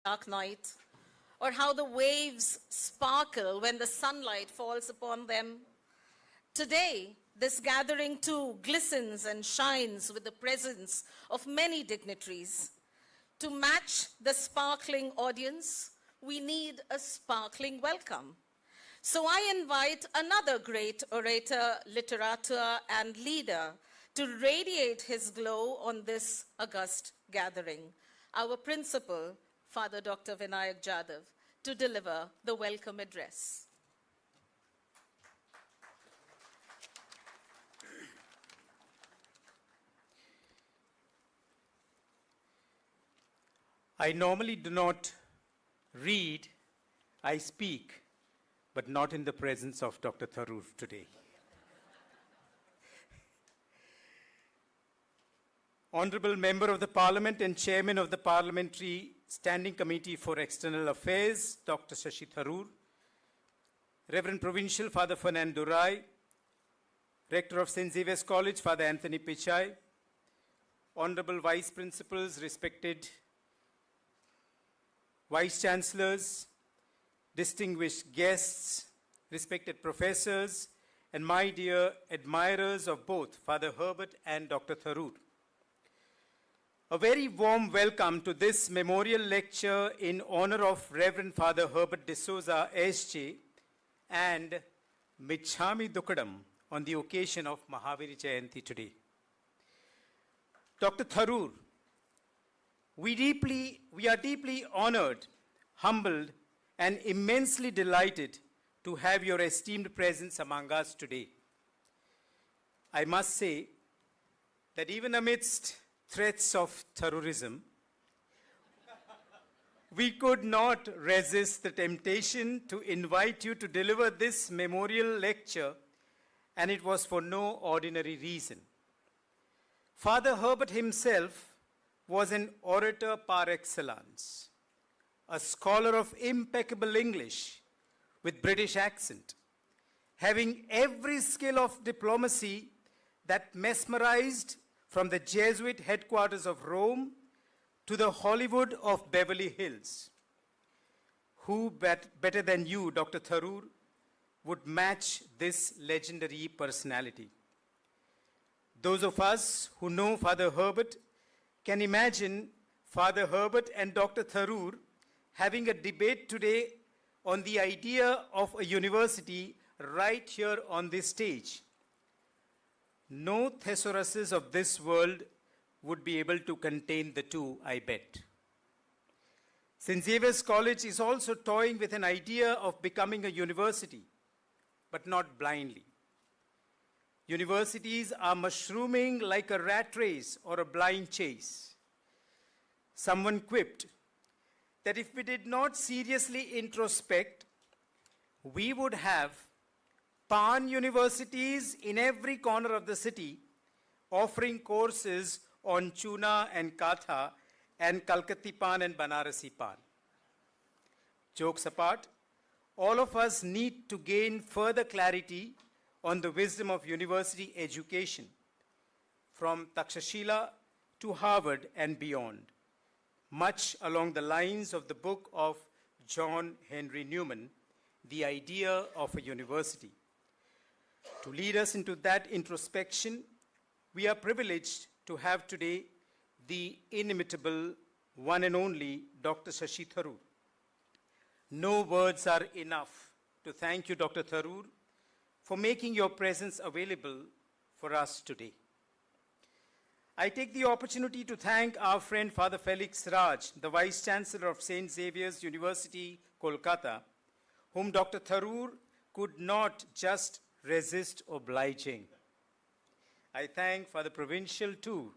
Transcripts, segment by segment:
dark night, or how the waves sparkle when the sunlight falls upon them. Today, this gathering too glistens and shines with the presence of many dignitaries. To match the sparkling audience, we need a sparkling welcome. So I invite another great orator, literator, and leader to radiate his glow on this august gathering, our principal, Father Dr. Vinayak Jadhav, to deliver the welcome address. I normally do not read, I speak, but not in the presence of Dr. Tharoor today. Honorable Member of the Parliament and Chairman of the Parliamentary Standing Committee for External Affairs, Dr. Shashi Tharoor, Reverend Provincial Father Fernando Rai, Rector of St. Xavier's College, Father Anthony Pichai, Honorable Vice Principals, respected Vice Chancellors, distinguished guests, respected professors, and my dear admirers of both Father Herbert and Dr. Tharoor. A very warm welcome to this memorial lecture in honor of Reverend Father Herbert de Souza, SJ, and Michhami Dukadam on the occasion of Mahaviri Jayanti today. Dr. Tharoor, we are deeply honored, humbled, and immensely delighted to have your esteemed presence among us today. I must say that even amidst threats of terrorism, we could not resist the temptation to invite you to deliver this memorial lecture, and it was for no ordinary reason. Father Herbert himself was an orator par excellence, a scholar of impeccable English with British accent, having every skill of diplomacy that mesmerized from the Jesuit headquarters of Rome to the Hollywood of Beverly Hills. Who better than you, Dr. Tharoor, would match this legendary personality? Those of us who know Father Herbert can imagine Father Herbert and Dr. Tharoor having a debate today on the idea of a university right here on this stage. No thesauruses of this world would be able to contain the two, I bet. St. Xavier's College is also toying with an idea of becoming a university, but not blindly. Universities are mushrooming like a rat race or a blind chase. Someone quipped that if we did not seriously introspect, we would have Pan universities in every corner of the city offering courses on Chuna and Katha and Kalkatti Pan and Banarasi Pan. Jokes apart, all of us need to gain further clarity on the wisdom of university education, from Takshashila to Harvard and beyond, much along the lines of the book of John Henry Newman, The Idea of a University. To lead us into that introspection, we are privileged to have today the inimitable one and only Dr. Shashi Tharoor. No words are enough to thank you, Dr. Tharoor, for making your presence available for us today. I take the opportunity to thank our friend Father Felix Raj, the Vice Chancellor of St. Xavier's University, Kolkata, whom Dr. Tharoor could not just resist obliging. I thank Father Provincial too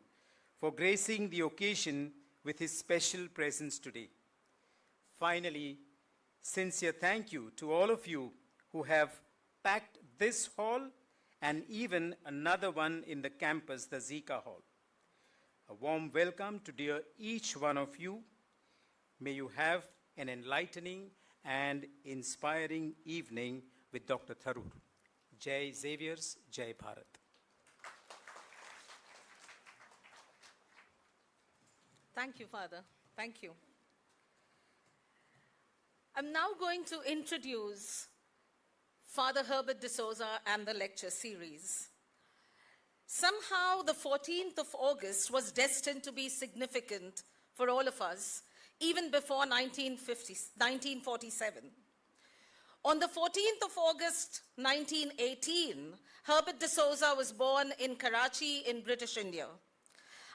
for gracing the occasion with his special presence today. Finally, sincere thank you to all of you who have packed this hall and even another one in the campus, the Zika Hall. A warm welcome to dear each one of you. May you have an enlightening and inspiring evening with Dr. Tharoor. Jai Xavier's, Jai Bharat. Thank you, Father. Thank you. I'm now going to introduce Father Herbert de Souza and the lecture series. Somehow, the 14th of August was destined to be significant for all of us, even before 1947. On the 14th of August 1918, Herbert de Souza was born in Karachi in British India.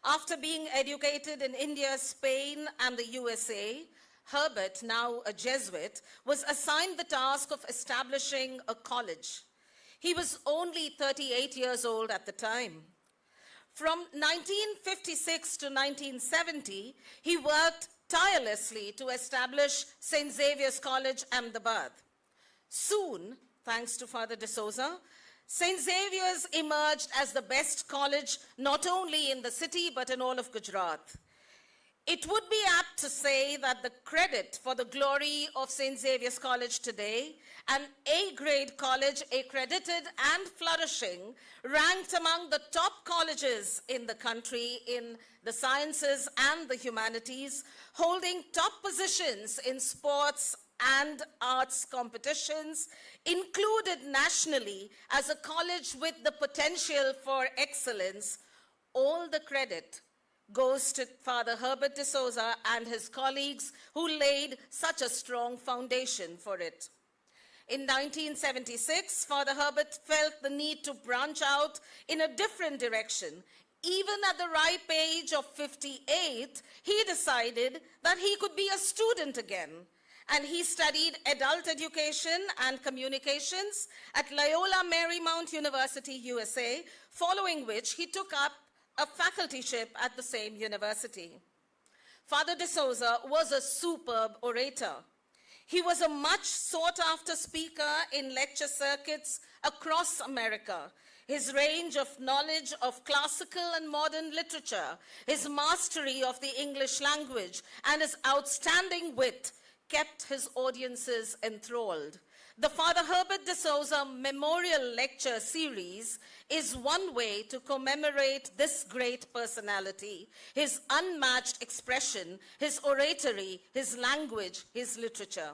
After being educated in India, Spain, and the USA, Herbert, now a Jesuit, was assigned the task of establishing a college. He was only 38 years old at the time. From 1956 to 1970, he worked tirelessly to establish St. Xavier's College, Ahmedabad. Soon, thanks to Father de Souza, St. Xavier's emerged as the best college not only in the city but in all of Gujarat. It would be apt to say that the credit for the glory of St. Xavier's College today, an A-grade college, accredited and flourishing, ranked among the top colleges in the country in the sciences and the humanities, holding top positions in sports and arts competitions, included nationally as a college with the potential for excellence. All the credit goes to Father Herbert de Souza and his colleagues who laid such a strong foundation for it. In 1976, Father Herbert felt the need to branch out in a different direction. Even at the ripe age of 58, he decided that he could be a student again. And he studied adult education and communications at Loyola Marymount University, USA, following which he took up a facultyship at the same university. Father de Souza was a superb orator. He was a much sought-after speaker in lecture circuits across America. His range of knowledge of classical and modern literature, his mastery of the English language, and his outstanding wit kept his audiences enthralled. The Father Herbert de Souza Memorial Lecture series is one way to commemorate this great personality, his unmatched expression, his oratory, his language, his literature.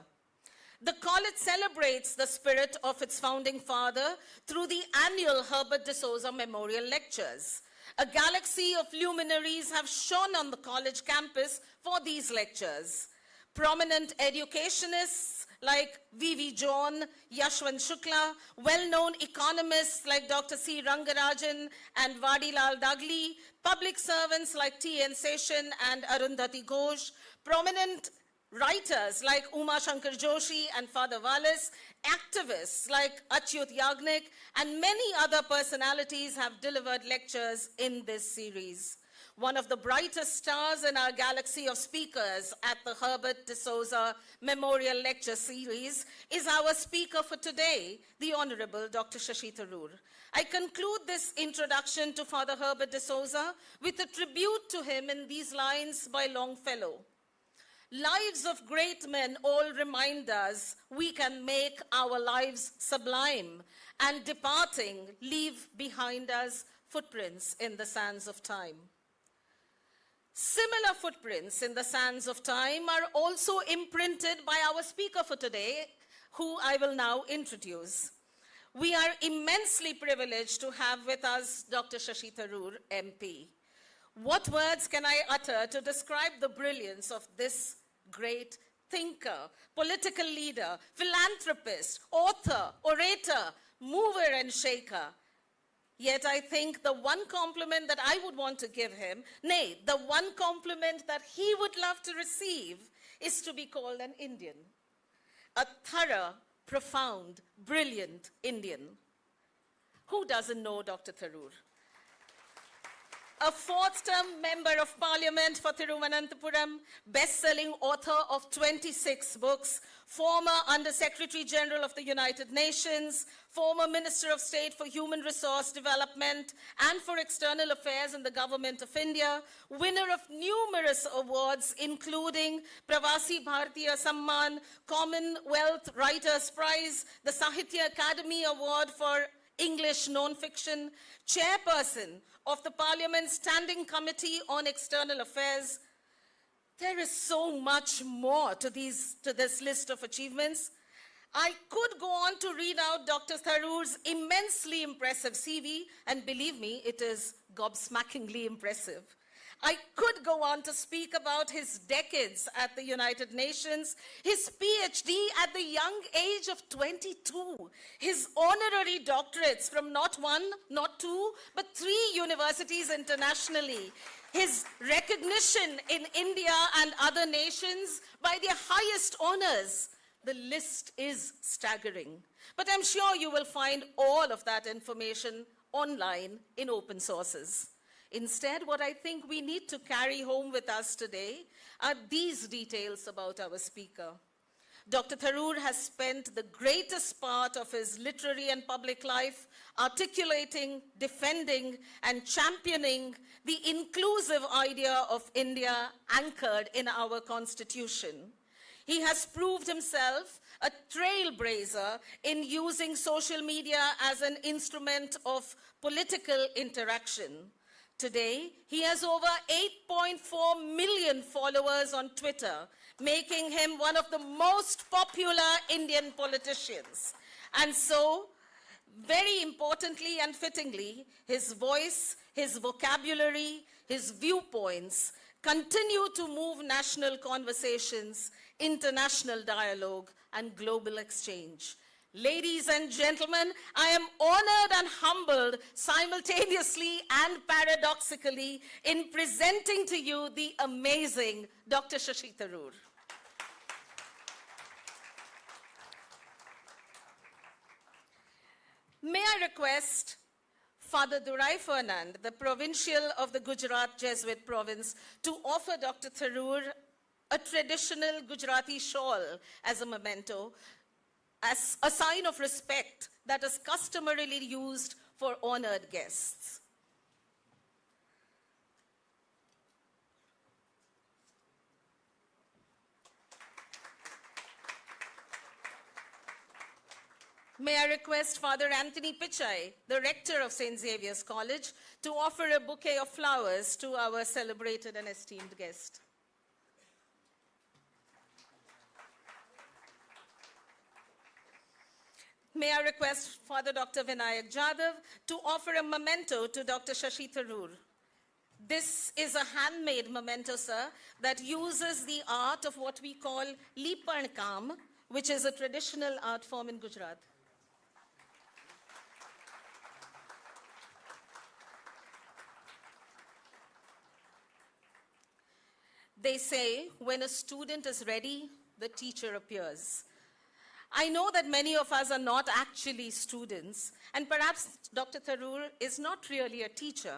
The college celebrates the spirit of its founding father through the annual Herbert de Souza Memorial Lectures. A galaxy of luminaries have shone on the college campus for these lectures. Prominent educationists like V.V. John, Yashwant Shukla, well-known economists like Dr. C. Rangarajan and Vadilal Dagli, public servants like T.N. Seshan and Arundhati Ghosh, prominent writers like Uma Shankar Joshi and Father Wallace, activists like Achyut Yagnik, and many other personalities have delivered lectures in this series. One of the brightest stars in our galaxy of speakers at the Herbert de Souza Memorial Lecture Series is our speaker for today, the Honorable Dr. Shashi Tharoor. I conclude this introduction to Father Herbert de Souza with a tribute to him in these lines by Longfellow. Lives of great men all remind us we can make our lives sublime, and departing, leave behind us footprints in the sands of time. Similar footprints in the sands of time are also imprinted by our speaker for today, who I will now introduce. We are immensely privileged to have with us Dr. Shashi Tharoor, MP. What words can I utter to describe the brilliance of this great thinker, political leader, philanthropist, author, orator, mover and shaker? Yet I think the one compliment that I would want to give him, nay, the one compliment that he would love to receive, is to be called an Indian. A thorough, profound, brilliant Indian. Who doesn't know Dr. Tharoor? A fourth-term member of Parliament for Thiruvananthapuram, best-selling author of 26 books, former Under-Secretary General of the United Nations, former Minister of State for Human Resource Development and for External Affairs in the Government of India, winner of numerous awards, including Pravasi Bharatiya Samman, Commonwealth Writers' Prize, the Sahitya Academy Award for English Non-Fiction, chairperson of the Parliament's Standing Committee on External Affairs. There is so much more to this list of achievements. I could go on to read out Dr. Tharoor's immensely impressive CV, and believe me, it is gobsmackingly impressive. I could go on to speak about his decades at the United Nations, his PhD at the young age of 22, his honorary doctorates from not one, not two, but 3 universities internationally, his recognition in India and other nations by their highest honors. The list is staggering. But I'm sure you will find all of that information online in open sources. Instead, what I think we need to carry home with us today are these details about our speaker. Dr. Tharoor has spent the greatest part of his literary and public life articulating, defending, and championing the inclusive idea of India anchored in our Constitution. He has proved himself a trailblazer in using social media as an instrument of political interaction. Today, he has over 8.4 million followers on Twitter, making him one of the most popular Indian politicians. And so, very importantly and fittingly, his voice, his vocabulary, his viewpoints continue to move national conversations, international dialogue, and global exchange. Ladies and gentlemen, I am honored and humbled simultaneously and paradoxically in presenting to you the amazing Dr. Shashi Tharoor. May I request Father Durai Fernand, the provincial of the Gujarat Jesuit province, to offer Dr. Tharoor a traditional Gujarati shawl as a memento, as a sign of respect that is customarily used for honored guests. May I request Father Anthony Pichai, the rector of St. Xavier's College, to offer a bouquet of flowers to our celebrated and esteemed guest. May I request Father Dr. Vinayak Jadhav to offer a memento to Dr. Shashi Tharoor. This is a handmade memento, sir, that uses the art of what we call Lipan Kam, which is a traditional art form in Gujarat. They say when a student is ready, the teacher appears. I know that many of us are not actually students, and perhaps Dr. Tharoor is not really a teacher,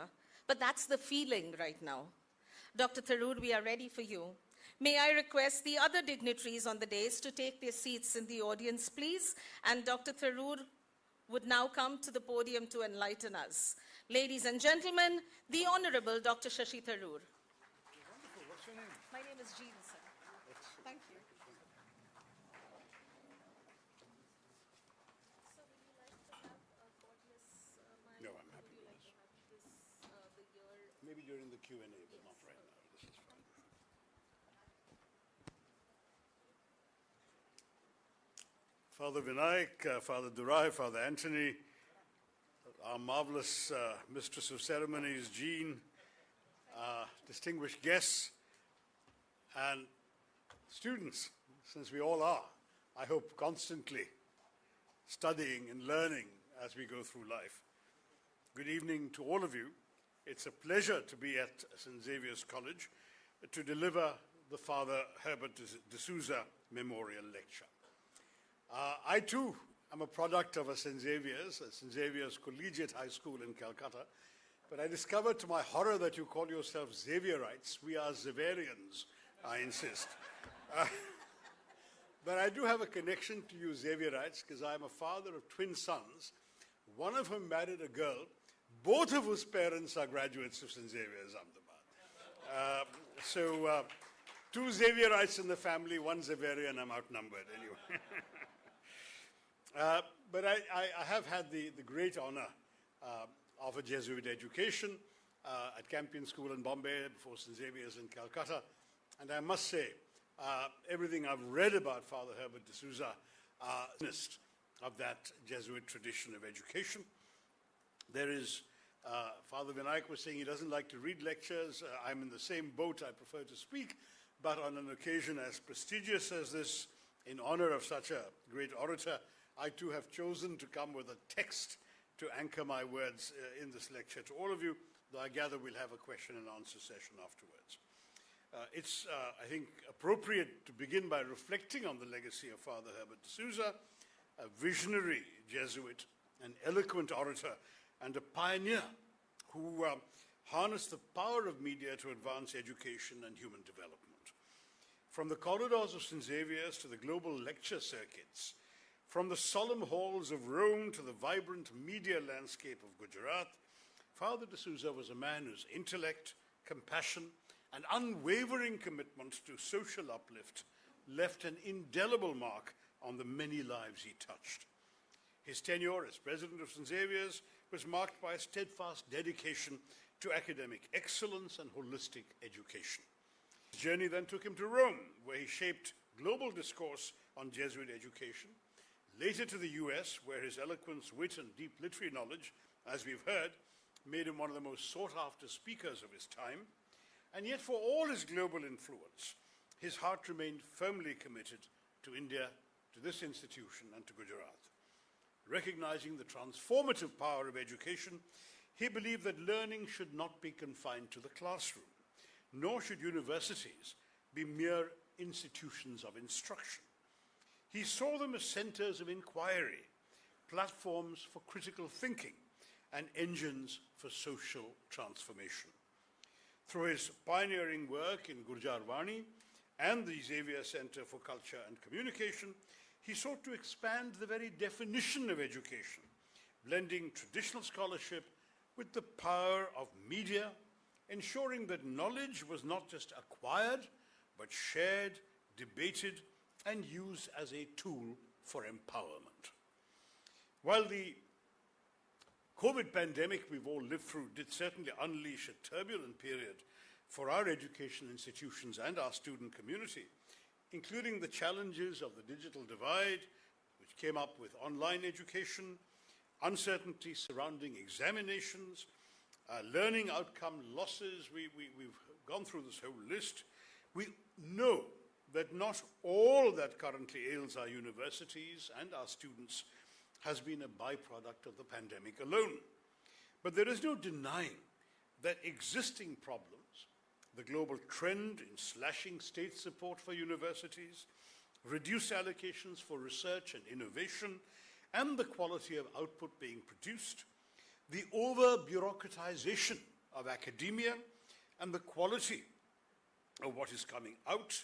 but that's the feeling right now. Dr. Tharoor, we are ready for you. May I request the other dignitaries on the dais to take their seats in the audience, please, and Dr. Tharoor would now come to the podium to enlighten us. Ladies and gentlemen, the Honorable Dr. Shashi Tharoor. Wonderful. What's your name? My name is Jean, sir. Thank you. No, I'm happy with this. Maybe during the Q&A, but not right now. This is fine. Father Vinayak, Father Durai, Father Anthony, our marvelous Mistress of Ceremonies, Jean, distinguished guests, and students, since we all are, I hope, constantly studying and learning as we go through life. Good evening to all of you. It's a pleasure to be at St. Xavier's College to deliver the Father Herbert A. Souza Memorial Lecture. I too am a product of a St. Xavier's Collegiate High School in Calcutta, but I discovered to my horror that you call yourselves Xavierites. We are Xaverians, I insist. But I do have a connection to you Xavierites because I am a father of twin sons, one of whom married a girl, both of whose parents are graduates of St. Xavier's, Ahmedabad. So two Xavierites in the family, one Xaverian, I'm outnumbered anyway. But I have had the great honor of a Jesuit education at Campion School in Bombay, before St. Xavier's in Calcutta, And I must say, everything I've read about Father Herbert de Souza, of that Jesuit tradition of education. There is, Father Vinayak was saying he doesn't like to read lectures. I'm in the same boat, I prefer to speak. But on an occasion as prestigious as this, in honor of such a great orator, I too have chosen to come with a text to anchor my words in this lecture to all of you, though I gather we'll have a question and answer session afterwards. It's, I think, appropriate to begin by reflecting on the legacy of Father Herbert de Souza, a visionary Jesuit, an eloquent orator, and a pioneer who harnessed the power of media to advance education and human development. From the corridors of St. Xavier's to the global lecture circuits, from the solemn halls of Rome to the vibrant media landscape of Gujarat, Father de Souza was a man whose intellect, compassion, and unwavering commitment to social uplift left an indelible mark on the many lives he touched. His tenure as president of St. Xavier's was marked by a steadfast dedication to academic excellence and holistic education. His journey then took him to Rome, where he shaped global discourse on Jesuit education, later to the US, where his eloquence, wit, and deep literary knowledge, as we've heard, made him one of the most sought-after speakers of his time. And yet, for all his global influence, his heart remained firmly committed to India, to this institution, and to Gujarat. Recognizing the transformative power of education, he believed that learning should not be confined to the classroom, nor should universities be mere institutions of instruction. He saw them as centers of inquiry, platforms for critical thinking, and engines for social transformation. Through his pioneering work in Gurjar Vani and the Xavier Center for Culture and Communication, he sought to expand the very definition of education, blending traditional scholarship with the power of media, ensuring that knowledge was not just acquired, but shared, debated, and used as a tool for empowerment. While the COVID pandemic we've all lived through did certainly unleash a turbulent period for our education institutions and our student community, including the challenges of the digital divide, which came up with online education, uncertainty surrounding examinations, learning outcome losses. We've gone through this whole list. We know that not all that currently ails our universities and our students has been a byproduct of the pandemic alone. But there is no denying that existing problems, the global trend in slashing state support for universities, reduced allocations for research and innovation, and the quality of output being produced, the over-bureaucratization of academia and the quality of what is coming out,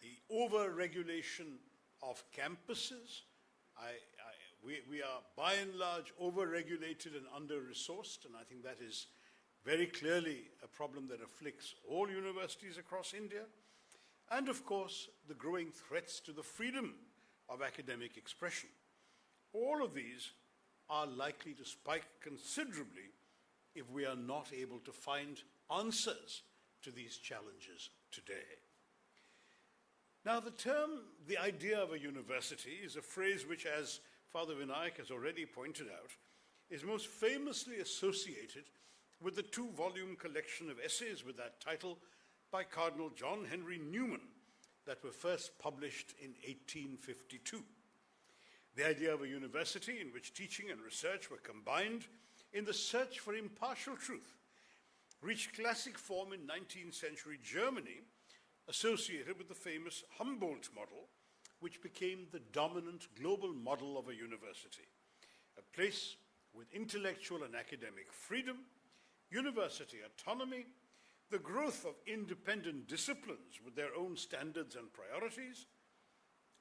the over-regulation of campuses. We are by and large over-regulated and under-resourced, and I think that is very clearly a problem that afflicts all universities across India. And of course, the growing threats to the freedom of academic expression. All of these are likely to spike considerably if we are not able to find answers to these challenges today. Now, the idea of a university is a phrase which, as Father Vinayak has already pointed out, is most famously associated with the two-volume collection of essays with that title by Cardinal John Henry Newman that were first published in 1852. The idea of a university in which teaching and research were combined in the search for impartial truth reached classic form in 19th century Germany, associated with the famous Humboldt model, which became the dominant global model of a university, a place with intellectual and academic freedom, university autonomy, the growth of independent disciplines with their own standards and priorities,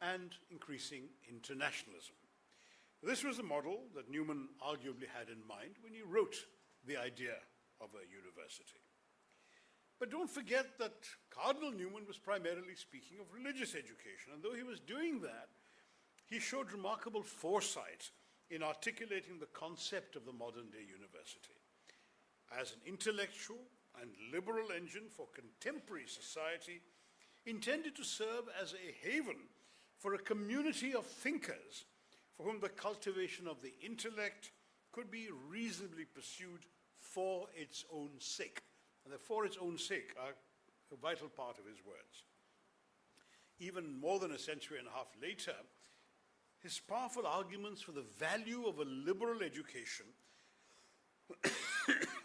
and increasing internationalism. This was the model that Newman arguably had in mind when he wrote the idea of a university. But don't forget that Cardinal Newman was primarily speaking of religious education, and though he was doing that, he showed remarkable foresight in articulating the concept of the modern-day university as an intellectual and liberal engine for contemporary society, intended to serve as a haven for a community of thinkers for whom the cultivation of the intellect could be reasonably pursued for its own sake. And the for its own sake are a vital part of his words. Even more than a century and a half later, his powerful arguments for the value of a liberal education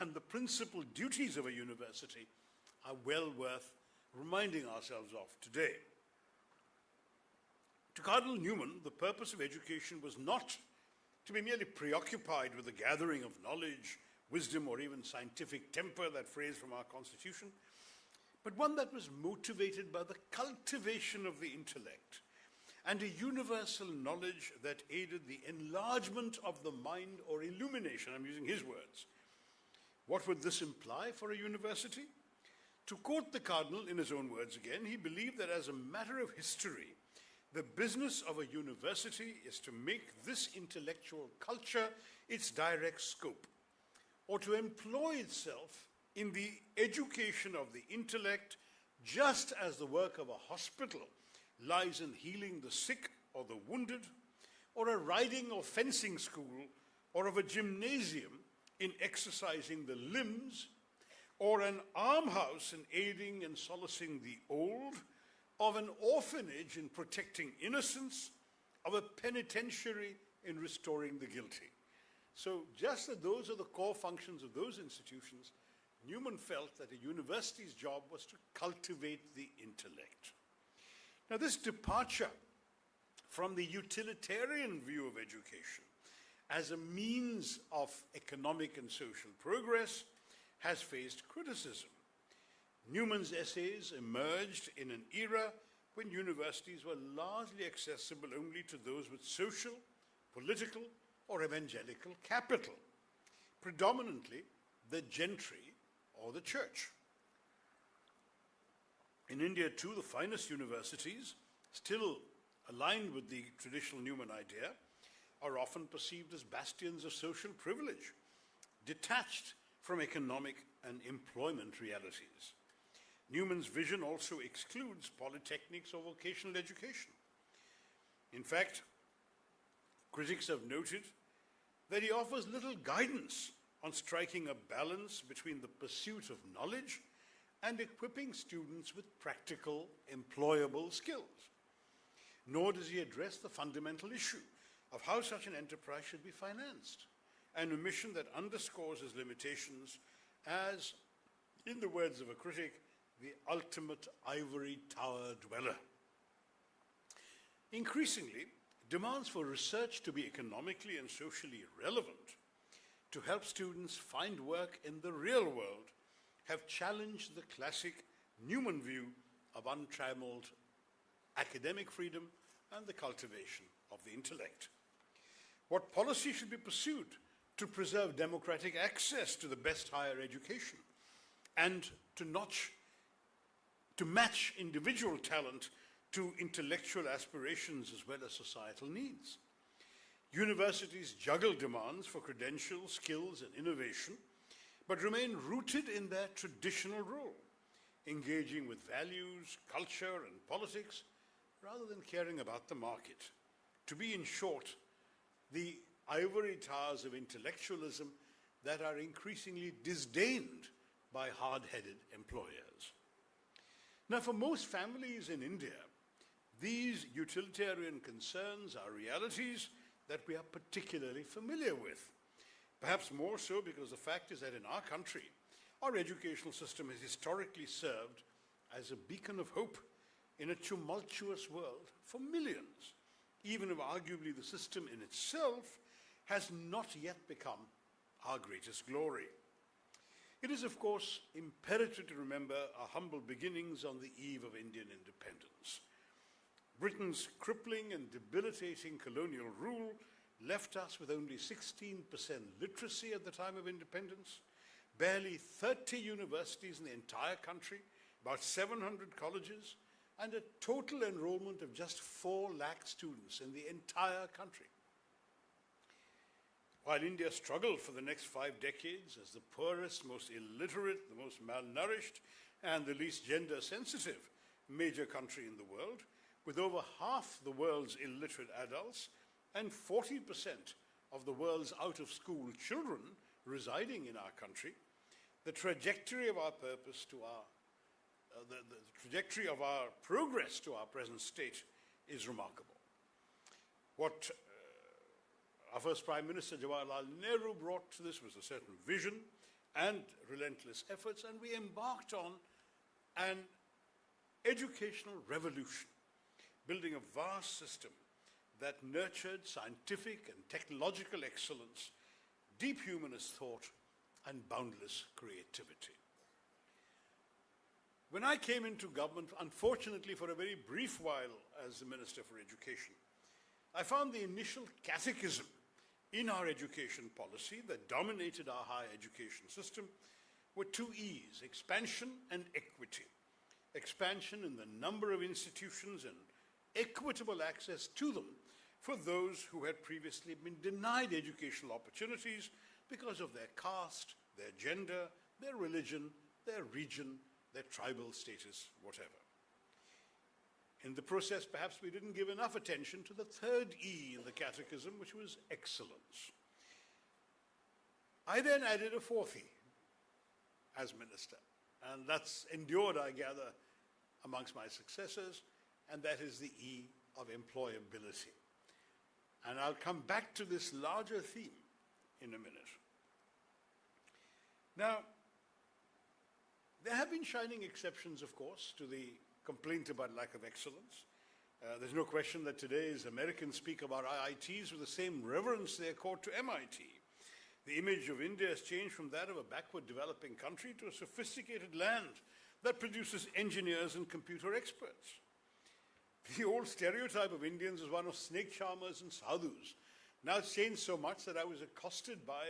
and the principal duties of a university are well worth reminding ourselves of today. To Cardinal Newman, the purpose of education was not to be merely preoccupied with the gathering of knowledge, wisdom, or even scientific temper, that phrase from our Constitution, but one that was motivated by the cultivation of the intellect and a universal knowledge that aided the enlargement of the mind or illumination. I'm using his words. What would this imply for a university? To quote the Cardinal in his own words again, he believed that as a matter of history, the business of a university is to make this intellectual culture its direct scope, or to employ itself in the education of the intellect, just as the work of a hospital lies in healing the sick or the wounded, or a riding or fencing school, or of a gymnasium in exercising the limbs, or an almshouse in aiding and solacing the old, of an orphanage in protecting innocence, of a penitentiary in restoring the guilty. So just that those are the core functions of those institutions, Newman felt that a university's job was to cultivate the intellect. Now, this departure from the utilitarian view of education as a means of economic and social progress has faced criticism. Newman's essays emerged in an era when universities were largely accessible only to those with social, political, or evangelical capital, predominantly the gentry or the church. In India, too, the finest universities, still aligned with the traditional Newman idea, are often perceived as bastions of social privilege, detached from economic and employment realities. Newman's vision also excludes polytechnics or vocational education. In fact, critics have noted that he offers little guidance on striking a balance between the pursuit of knowledge and equipping students with practical, employable skills. Nor does he address the fundamental issue of how such an enterprise should be financed, an omission that underscores his limitations as, in the words of a critic, the ultimate ivory tower dweller. Increasingly, demands for research to be economically and socially relevant, to help students find work in the real world, have challenged the classic Newman view of untrammeled academic freedom and the cultivation of the intellect. What policy should be pursued to preserve democratic access to the best higher education and to match individual talent to intellectual aspirations as well as societal needs? Universities juggle demands for credentials, skills, and innovation, but remain rooted in their traditional role, engaging with values, culture, and politics, rather than caring about the market. To be, in short, the ivory towers of intellectualism that are increasingly disdained by hard-headed employers. Now, for most families in India, these utilitarian concerns are realities that we are particularly familiar with. Perhaps more so because the fact is that in our country, our educational system has historically served as a beacon of hope in a tumultuous world for millions, even if arguably the system in itself has not yet become our greatest glory. It is, of course, imperative to remember our humble beginnings on the eve of Indian independence. Britain's crippling and debilitating colonial rule left us with only 16% literacy at the time of independence, barely 30 universities in the entire country, about 700 colleges, and a total enrollment of just 4 lakh students in the entire country. While India struggled for the next 5 decades as the poorest, most illiterate, the most malnourished, and the least gender sensitive major country in the world, with over half the world's illiterate adults and 40% of the world's out-of-school children residing in our country, the trajectory of our purpose to the trajectory of our progress to our present state is remarkable. What our first Prime Minister, Jawaharlal Nehru, brought to this was a certain vision and relentless efforts, and we embarked on an educational revolution, building a vast system that nurtured scientific and technological excellence, deep humanist thought, and boundless creativity. When I came into government, unfortunately for a very brief while as the Minister for Education, I found the initial catechism in our education policy that dominated our higher education system were two E's: expansion and equity. Expansion in the number of institutions and equitable access to them for those who had previously been denied educational opportunities because of their caste, their gender, their religion, their region, their tribal status, whatever. In the process, perhaps we didn't give enough attention to the third E in the catechism, which was excellence. I then added a fourth E as minister, and that's endured, I gather, amongst my successors, and that is the E of employability. And I'll come back to this larger theme in a minute. Now, there have been shining exceptions, of course, to the complaint about lack of excellence. There's no question that today's Americans speak about IITs with the same reverence they accord to MIT. The image of India has changed from that of a backward developing country to a sophisticated land that produces engineers and computer experts. The old stereotype of Indians as one of snake charmers and sadhus. Now it's changed so much that I was accosted by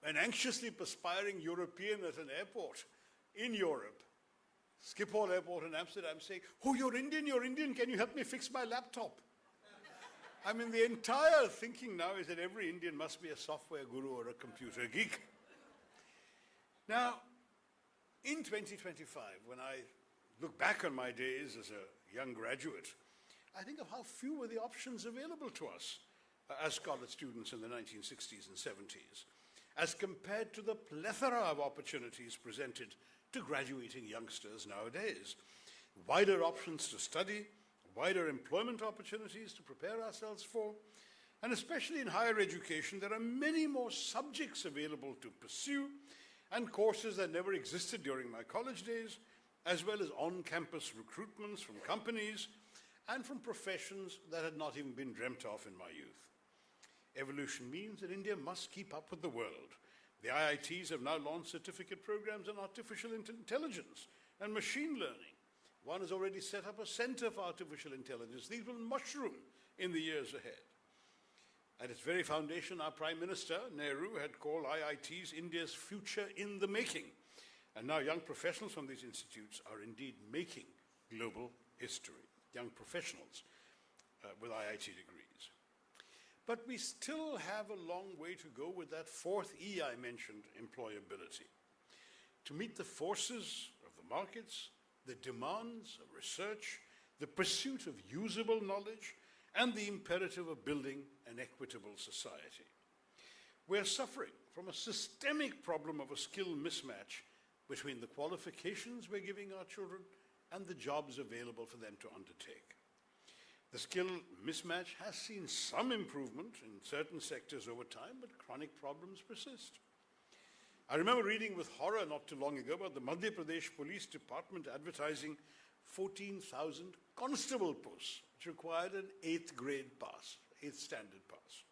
an anxiously perspiring European at an airport in Europe, Schiphol Airport in Amsterdam, saying, "Oh, you're Indian, can you help me fix my laptop?" I mean, the entire thinking now is that every Indian must be a software guru or a computer geek. Now, in 2025, when I look back on my days as a young graduate, I think of how few were the options available to us as college students in the 1960s and 70s, as compared to the plethora of opportunities presented to graduating youngsters nowadays. Wider options to study, wider employment opportunities to prepare ourselves for, and especially in higher education, there are many more subjects available to pursue and courses that never existed during my college days, as well as on-campus recruitments from companies and from professions that had not even been dreamt of in my youth. Evolution means that India must keep up with the world. The IITs have now launched certificate programs in artificial intelligence and machine learning. One has already set up a center for artificial intelligence. These will mushroom in the years ahead. At its very foundation, our Prime Minister, Nehru, had called IITs India's future in the making. And now young professionals from these institutes are indeed making global history, young professionals with IIT degrees. But we still have a long way to go with that fourth E I mentioned, employability. To meet the forces of the markets, the demands of research, the pursuit of usable knowledge, and the imperative of building an equitable society. We're suffering from a systemic problem of a skill mismatch between the qualifications we're giving our children and the jobs available for them to undertake. The skill mismatch has seen some improvement in certain sectors over time, but chronic problems persist. I remember reading with horror not too long ago about the Madhya Pradesh Police Department advertising 14,000 constable posts, which required an 8th grade pass, 8th standard pass.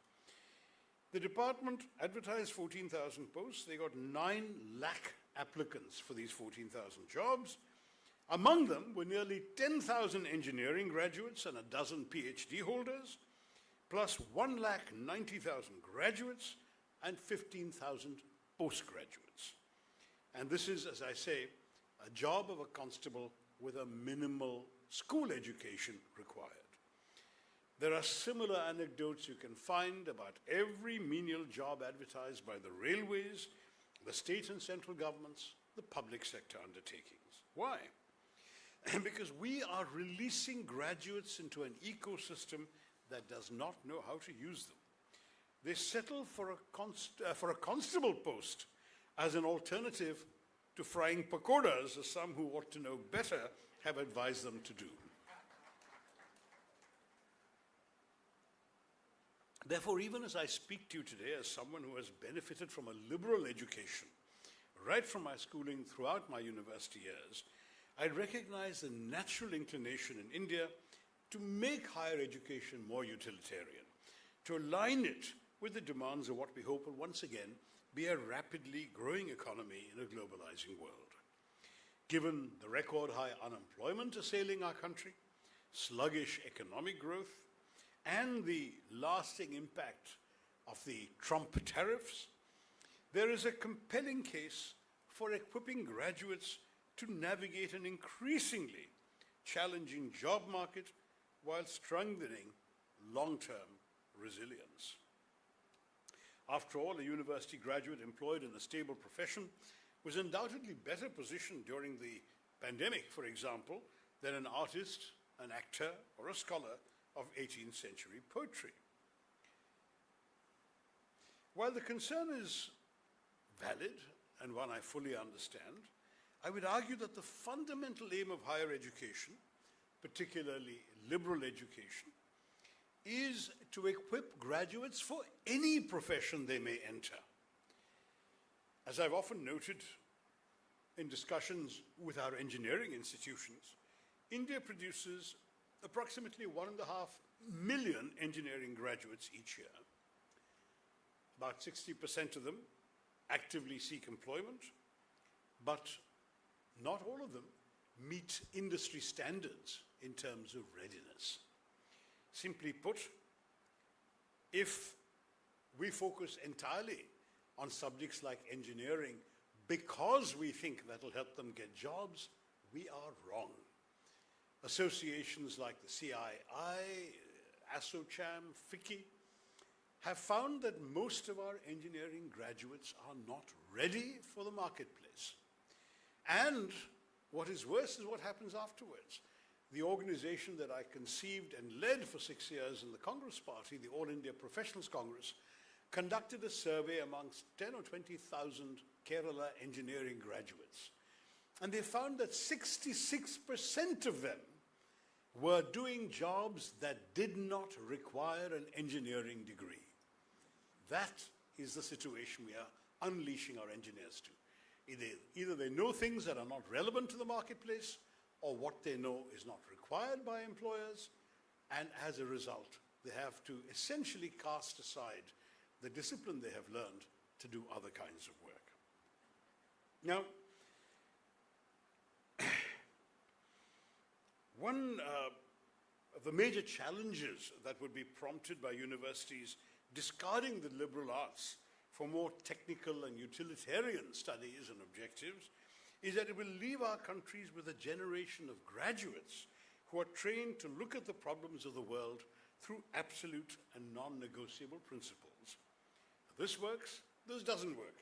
The department advertised 14,000 posts. They got 9 lakh applicants for these 14,000 jobs. Among them were nearly 10,000 engineering graduates and a dozen PhD holders, plus 1,90,000 graduates and 15,000 postgraduates. And this is, as I say, a job of a constable with a minimal school education required. There are similar anecdotes you can find about every menial job advertised by the railways, the state and central governments, the public sector undertakings. Why? because we are releasing graduates into an ecosystem that does not know how to use them. They settle for a constable post as an alternative to frying pakoras, as some who ought to know better have advised them to do. Therefore, even as I speak to you today as someone who has benefited from a liberal education, right from my schooling throughout my university years, I recognize the natural inclination in India to make higher education more utilitarian, to align it with the demands of what we hope will once again be a rapidly growing economy in a globalizing world. Given the record high unemployment assailing our country, sluggish economic growth, and the lasting impact of the Trump tariffs, there is a compelling case for equipping graduates to navigate an increasingly challenging job market while strengthening long-term resilience. After all, a university graduate employed in a stable profession was undoubtedly better positioned during the pandemic, for example, than an artist, an actor, or a scholar of 18th century poetry. While the concern is valid and one I fully understand, I would argue that the fundamental aim of higher education, particularly liberal education, is to equip graduates for any profession they may enter. As I've often noted in discussions with our engineering institutions, India produces approximately 1.5 million engineering graduates each year. About 60% of them actively seek employment, but not all of them meet industry standards in terms of readiness. Simply put, if we focus entirely on subjects like engineering because we think that'll help them get jobs, we are wrong. Associations like the CII, ASSOCHAM, FICCI have found that most of our engineering graduates are not ready for the marketplace. And what is worse is what happens afterwards. The organization that I conceived and led for 6 years in the Congress Party, the All India Professionals Congress, conducted a survey amongst 10 or 20,000 Kerala engineering graduates. And they found that 66% of them were doing jobs that did not require an engineering degree. That is the situation we are unleashing our engineers to. Either they know things that are not relevant to the marketplace, or what they know is not required by employers, and as a result, they have to essentially cast aside the discipline they have learned to do other kinds of work. Now, one of the major challenges that would be prompted by universities discarding the liberal arts for more technical and utilitarian studies and objectives is that it will leave our countries with a generation of graduates who are trained to look at the problems of the world through absolute and non-negotiable principles. This works, this doesn't work.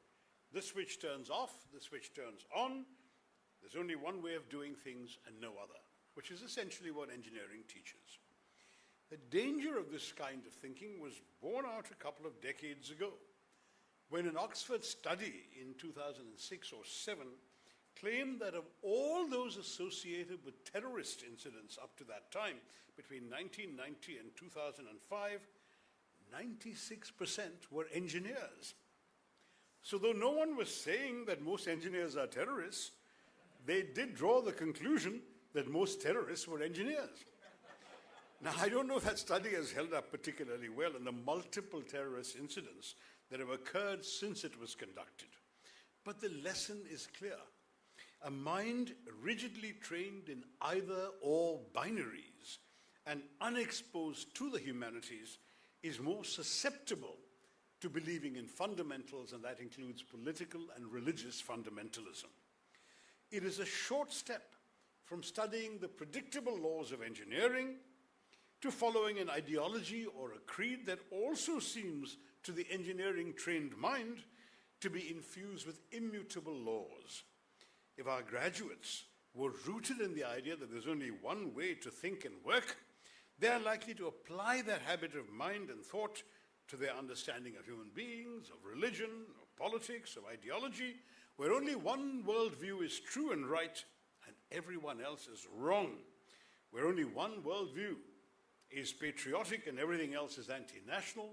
This switch turns off, this switch turns on. There's only one way of doing things and no other, which is essentially what engineering teaches. The danger of this kind of thinking was borne out a couple of decades ago, when an Oxford study in 2006 or 7 claimed that of all those associated with terrorist incidents up to that time, between 1990 and 2005, 96% were engineers. So though no one was saying that most engineers are terrorists, they did draw the conclusion that most terrorists were engineers. Now, I don't know if that study has held up particularly well in the multiple terrorist incidents that have occurred since it was conducted. But the lesson is clear. A mind rigidly trained in either or binaries and unexposed to the humanities is more susceptible to believing in fundamentals, and that includes political and religious fundamentalism. It is a short step from studying the predictable laws of engineering to following an ideology or a creed that also seems to the engineering-trained mind to be infused with immutable laws. If our graduates were rooted in the idea that there's only one way to think and work, they are likely to apply their habit of mind and thought to their understanding of human beings, of religion, of politics, of ideology, where only one worldview is true and right and everyone else is wrong, where only one worldview is patriotic and everything else is anti-national,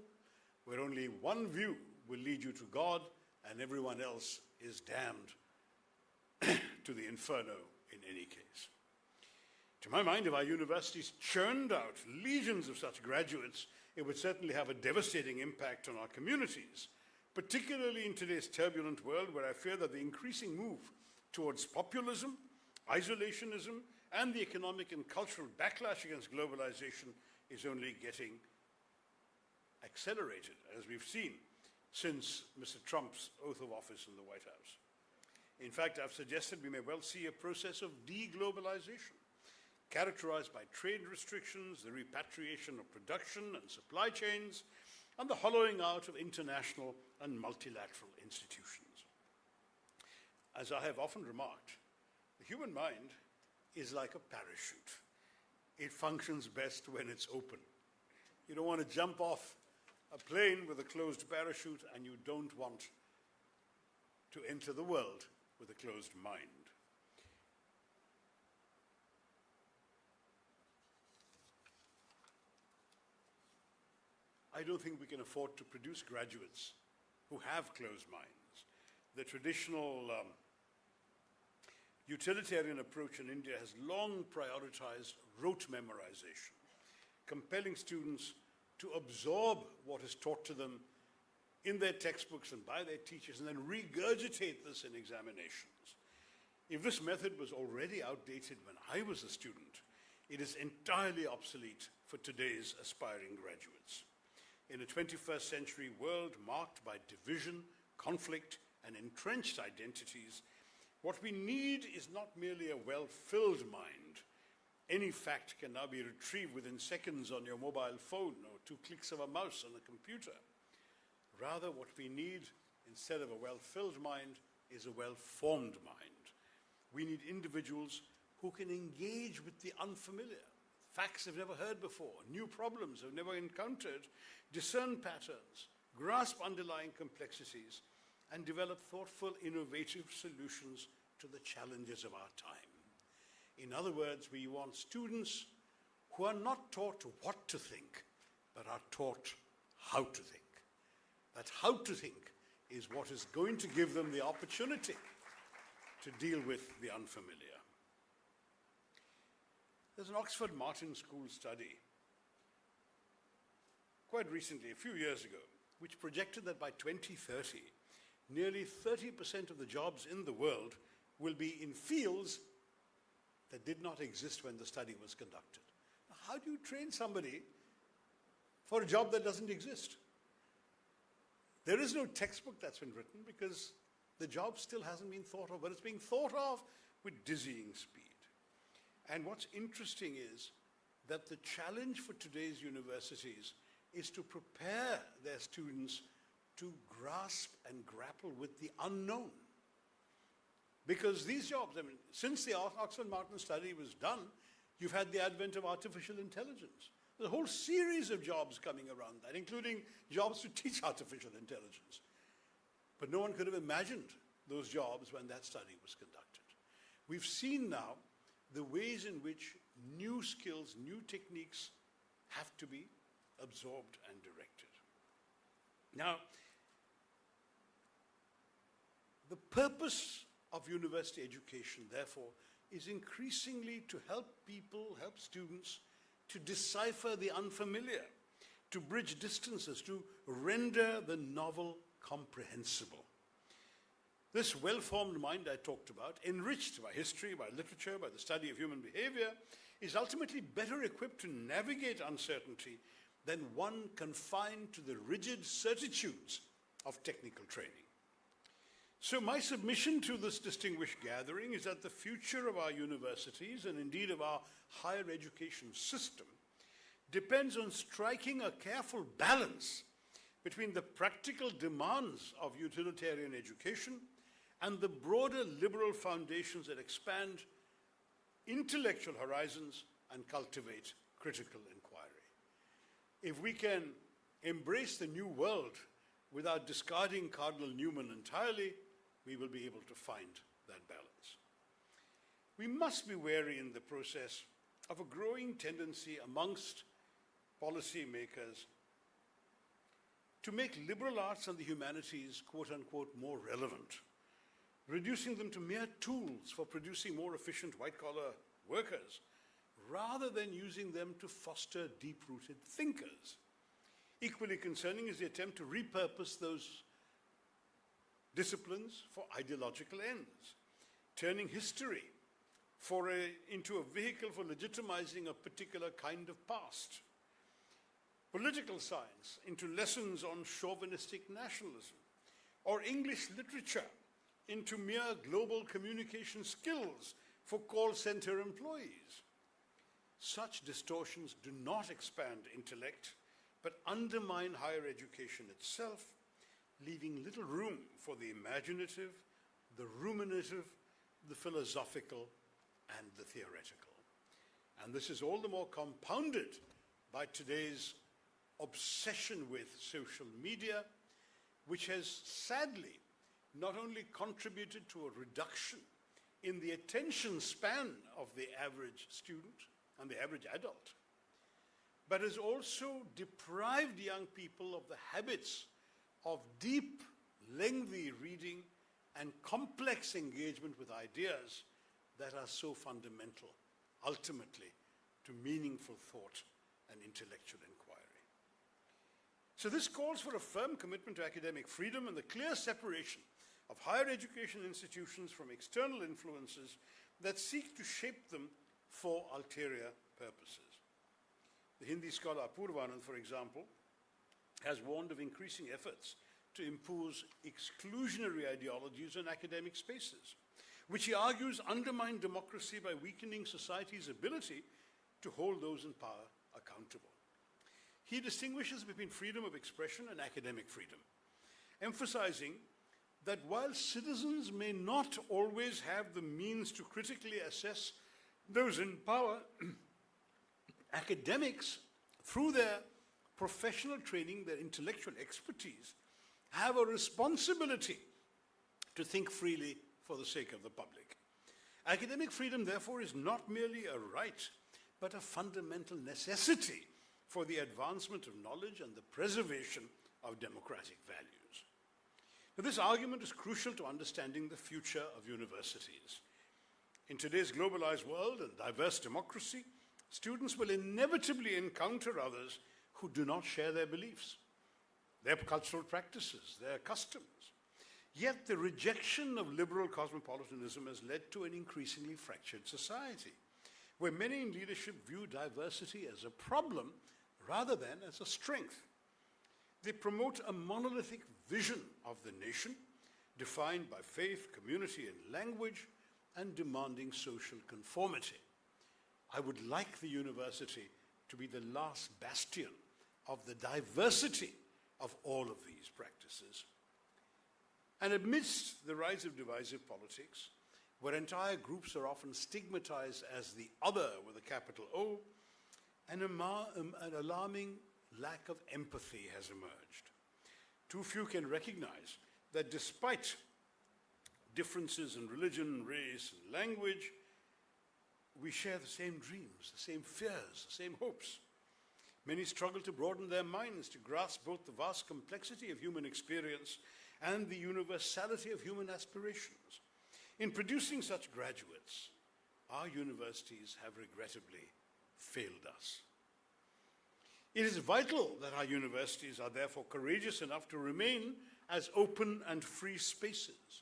where only one view will lead you to God and everyone else is damned to the inferno in any case. To my mind, if our universities churned out legions of such graduates, it would certainly have a devastating impact on our communities, particularly in today's turbulent world where I fear that the increasing move towards populism, isolationism, and the economic and cultural backlash against globalization is only getting accelerated, as we've seen since Mr. Trump's oath of office in the White House. In fact, I've suggested we may well see a process of deglobalization, characterized by trade restrictions, the repatriation of production and supply chains, and the hollowing out of international and multilateral institutions. As I have often remarked, the human mind is like a parachute. It functions best when it's open. You don't want to jump off a plane with a closed parachute, and you don't want to enter the world with a closed mind. I don't think we can afford to produce graduates who have closed minds. The traditional utilitarian approach in India has long prioritized rote memorization, compelling students to absorb what is taught to them in their textbooks and by their teachers, and then regurgitate this in examinations. If this method was already outdated when I was a student, it is entirely obsolete for today's aspiring graduates. In a 21st century world marked by division, conflict, and entrenched identities, what we need is not merely a well-filled mind. Any fact can now be retrieved within seconds on your mobile phone or 2 clicks of a mouse on a computer. Rather, what we need instead of a well-filled mind is a well-formed mind. We need individuals who can engage with the unfamiliar, facts they've never heard before, new problems they've never encountered, discern patterns, grasp underlying complexities, and develop thoughtful, innovative solutions to the challenges of our time. In other words, we want students who are not taught what to think, but are taught how to think. That how to think is what is going to give them the opportunity to deal with the unfamiliar. There's an Oxford Martin School study quite recently, a few years ago, which projected that by 2030, nearly 30% of the jobs in the world will be in fields that did not exist when the study was conducted. Now, how do you train somebody for a job that doesn't exist? There is no textbook that's been written because the job still hasn't been thought of, but it's being thought of with dizzying speed. And what's interesting is that the challenge for today's universities is to prepare their students to grasp and grapple with the unknown. Because these jobs, I mean, since the Oxford Martin study was done, you've had the advent of artificial intelligence. There's a whole series of jobs coming around that, including jobs to teach artificial intelligence. But no one could have imagined those jobs when that study was conducted. We've seen now the ways in which new skills, new techniques have to be absorbed and directed. Now, the purpose of university education, therefore, is increasingly to help people, help students to decipher the unfamiliar, to bridge distances, to render the novel comprehensible. This well-formed mind I talked about, enriched by history, by literature, by the study of human behavior, is ultimately better equipped to navigate uncertainty than one confined to the rigid certitudes of technical training. So my submission to this distinguished gathering is that the future of our universities, and indeed of our higher education system, depends on striking a careful balance between the practical demands of utilitarian education and the broader liberal foundations that expand intellectual horizons and cultivate critical inquiry. If we can embrace the new world without discarding Cardinal Newman entirely, we will be able to find that balance. We must be wary in the process of a growing tendency amongst policymakers to make liberal arts and the humanities, quote unquote, more relevant, reducing them to mere tools for producing more efficient white-collar workers, rather than using them to foster deep-rooted thinkers. Equally concerning is the attempt to repurpose those disciplines for ideological ends, turning history into a vehicle for legitimizing a particular kind of past, political science into lessons on chauvinistic nationalism, or English literature into mere global communication skills for call center employees. Such distortions do not expand intellect, but undermine higher education itself, leaving little room for the imaginative, the ruminative, the philosophical, and the theoretical. And this is all the more compounded by today's obsession with social media, which has sadly not only contributed to a reduction in the attention span of the average student and the average adult, but has also deprived young people of the habits of deep, lengthy reading and complex engagement with ideas that are so fundamental, ultimately, to meaningful thought and intellectual inquiry. So this calls for a firm commitment to academic freedom and the clear separation of higher education institutions from external influences that seek to shape them for ulterior purposes. The Hindi scholar Apurvanand, for example, has warned of increasing efforts to impose exclusionary ideologies on academic spaces, which he argues undermine democracy by weakening society's ability to hold those in power accountable. He distinguishes between freedom of expression and academic freedom, emphasizing that while citizens may not always have the means to critically assess those in power, academics, through their professional training, their intellectual expertise, have a responsibility to think freely for the sake of the public. Academic freedom, therefore, is not merely a right, but a fundamental necessity for the advancement of knowledge and the preservation of democratic values. Now, this argument is crucial to understanding the future of universities. In today's globalized world and diverse democracy, students will inevitably encounter others who do not share their beliefs, their cultural practices, their customs. Yet the rejection of liberal cosmopolitanism has led to an increasingly fractured society, where many in leadership view diversity as a problem rather than as a strength. They promote a monolithic vision of the nation, defined by faith, community, and language, and demanding social conformity. I would like the university to be the last bastion of the diversity of all of these practices. And amidst the rise of divisive politics, where entire groups are often stigmatized as the other with a capital O, an alarming lack of empathy has emerged. Too few can recognize that despite differences in religion, race, and language, we share the same dreams, the same fears, the same hopes. Many struggle to broaden their minds to grasp both the vast complexity of human experience and the universality of human aspirations. In producing such graduates, our universities have regrettably failed us. It is vital that our universities are therefore courageous enough to remain as open and free spaces,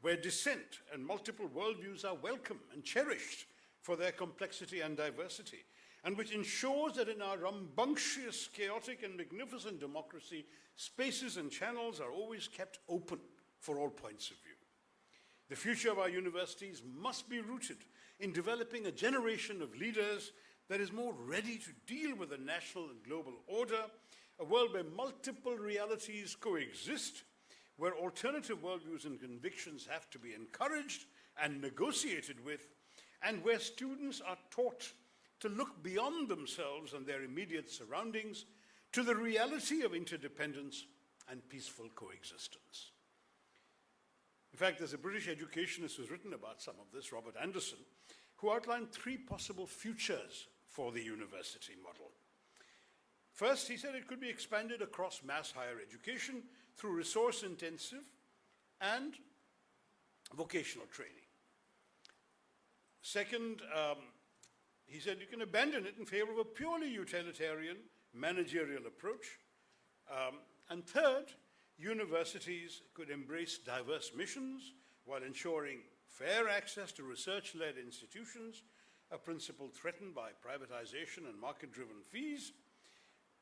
where dissent and multiple worldviews are welcome and cherished for their complexity and diversity, and which ensures that in our rambunctious, chaotic, and magnificent democracy, spaces and channels are always kept open for all points of view. The future of our universities must be rooted in developing a generation of leaders that is more ready to deal with the national and global order, a world where multiple realities coexist, where alternative worldviews and convictions have to be encouraged and negotiated with, and where students are taught to look beyond themselves and their immediate surroundings to the reality of interdependence and peaceful coexistence. In fact, there's a British educationist who's written about some of this, Robert Anderson, who outlined 3 possible futures for the university model. First, he said it could be expanded across mass higher education through resource-intensive and vocational training. Second, he said you can abandon it in favor of a purely utilitarian managerial approach. And third, universities could embrace diverse missions while ensuring fair access to research-led institutions, a principle threatened by privatization and market-driven fees.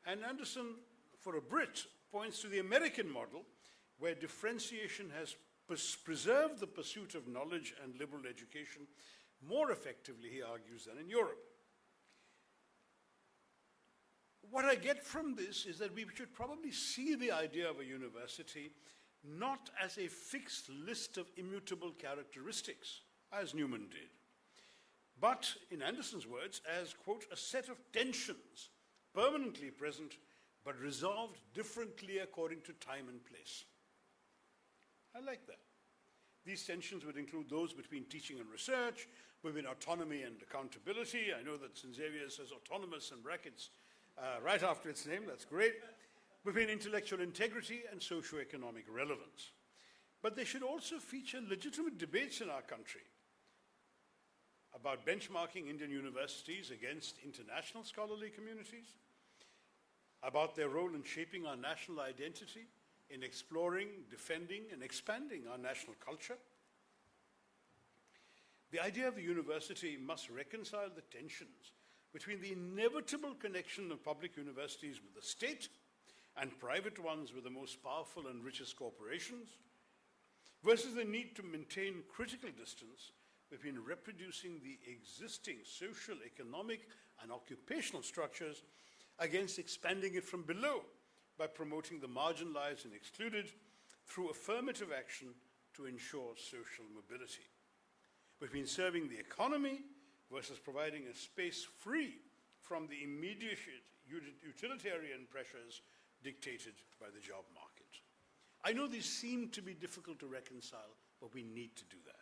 And Anderson, for a Brit, points to the American model, where differentiation has preserved the pursuit of knowledge and liberal education more effectively, he argues, than in Europe. What I get from this is that we should probably see the idea of a university not as a fixed list of immutable characteristics, as Newman did, but, in Anderson's words, as, quote, a set of tensions permanently present but resolved differently according to time and place. I like that. These tensions would include those between teaching and research, between autonomy and accountability. I know that Xavier says autonomous in brackets right after its name, that's great. Between intellectual integrity and socioeconomic relevance. But they should also feature legitimate debates in our country about benchmarking Indian universities against international scholarly communities, about their role in shaping our national identity, in exploring, defending, and expanding our national culture. The idea of the university must reconcile the tensions between the inevitable connection of public universities with the state and private ones with the most powerful and richest corporations, versus the need to maintain critical distance between reproducing the existing social, economic, and occupational structures against expanding it from below by promoting the marginalized and excluded through affirmative action to ensure social mobility. Between serving the economy versus providing a space free from the immediate utilitarian pressures dictated by the job market. I know these seem to be difficult to reconcile, but we need to do that.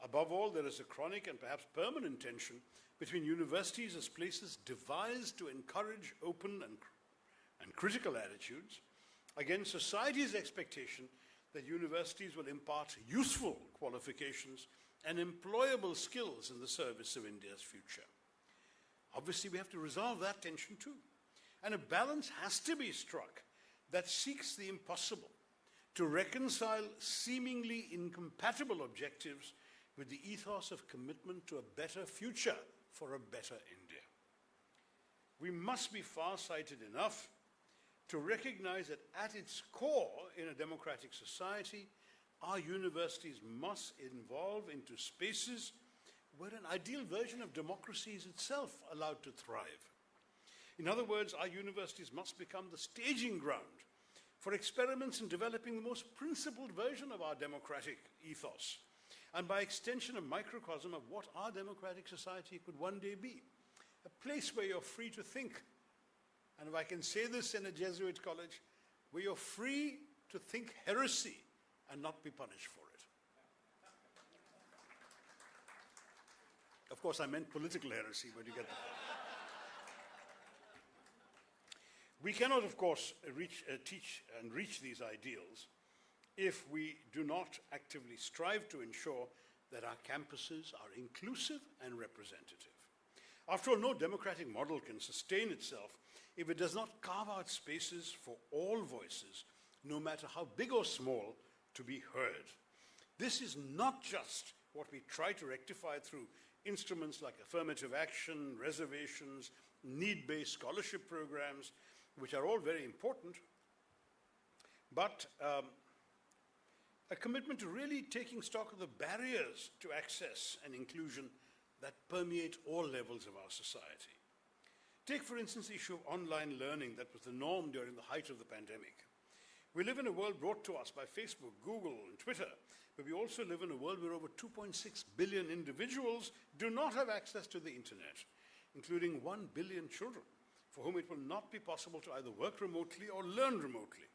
Above all, there is a chronic and perhaps permanent tension between universities as places devised to encourage open and critical attitudes against society's expectation that universities will impart useful qualifications and employable skills in the service of India's future. Obviously, we have to resolve that tension too. And a balance has to be struck that seeks the impossible, to reconcile seemingly incompatible objectives with the ethos of commitment to a better future for a better India. We must be far-sighted enough to recognize that at its core in a democratic society, our universities must evolve into spaces where an ideal version of democracy is itself allowed to thrive. In other words, our universities must become the staging ground for experiments in developing the most principled version of our democratic ethos, and by extension, a microcosm of what our democratic society could one day be. A place where you're free to think. And if I can say this in a Jesuit college, where you're free to think heresy and not be punished for it. Of course, I meant political heresy, but you get the point. We cannot, of course, teach and reach these ideals if we do not actively strive to ensure that our campuses are inclusive and representative. After all, no democratic model can sustain itself if it does not carve out spaces for all voices, no matter how big or small, to be heard. This is not just what we try to rectify through instruments like affirmative action, reservations, need-based scholarship programs, which are all very important, but a commitment to really taking stock of the barriers to access and inclusion that permeate all levels of our society. Take, for instance, the issue of online learning that was the norm during the height of the pandemic. We live in a world brought to us by Facebook, Google, and Twitter, but we also live in a world where over 2.6 billion individuals do not have access to the internet, including 1 billion children, for whom it will not be possible to either work remotely or learn remotely.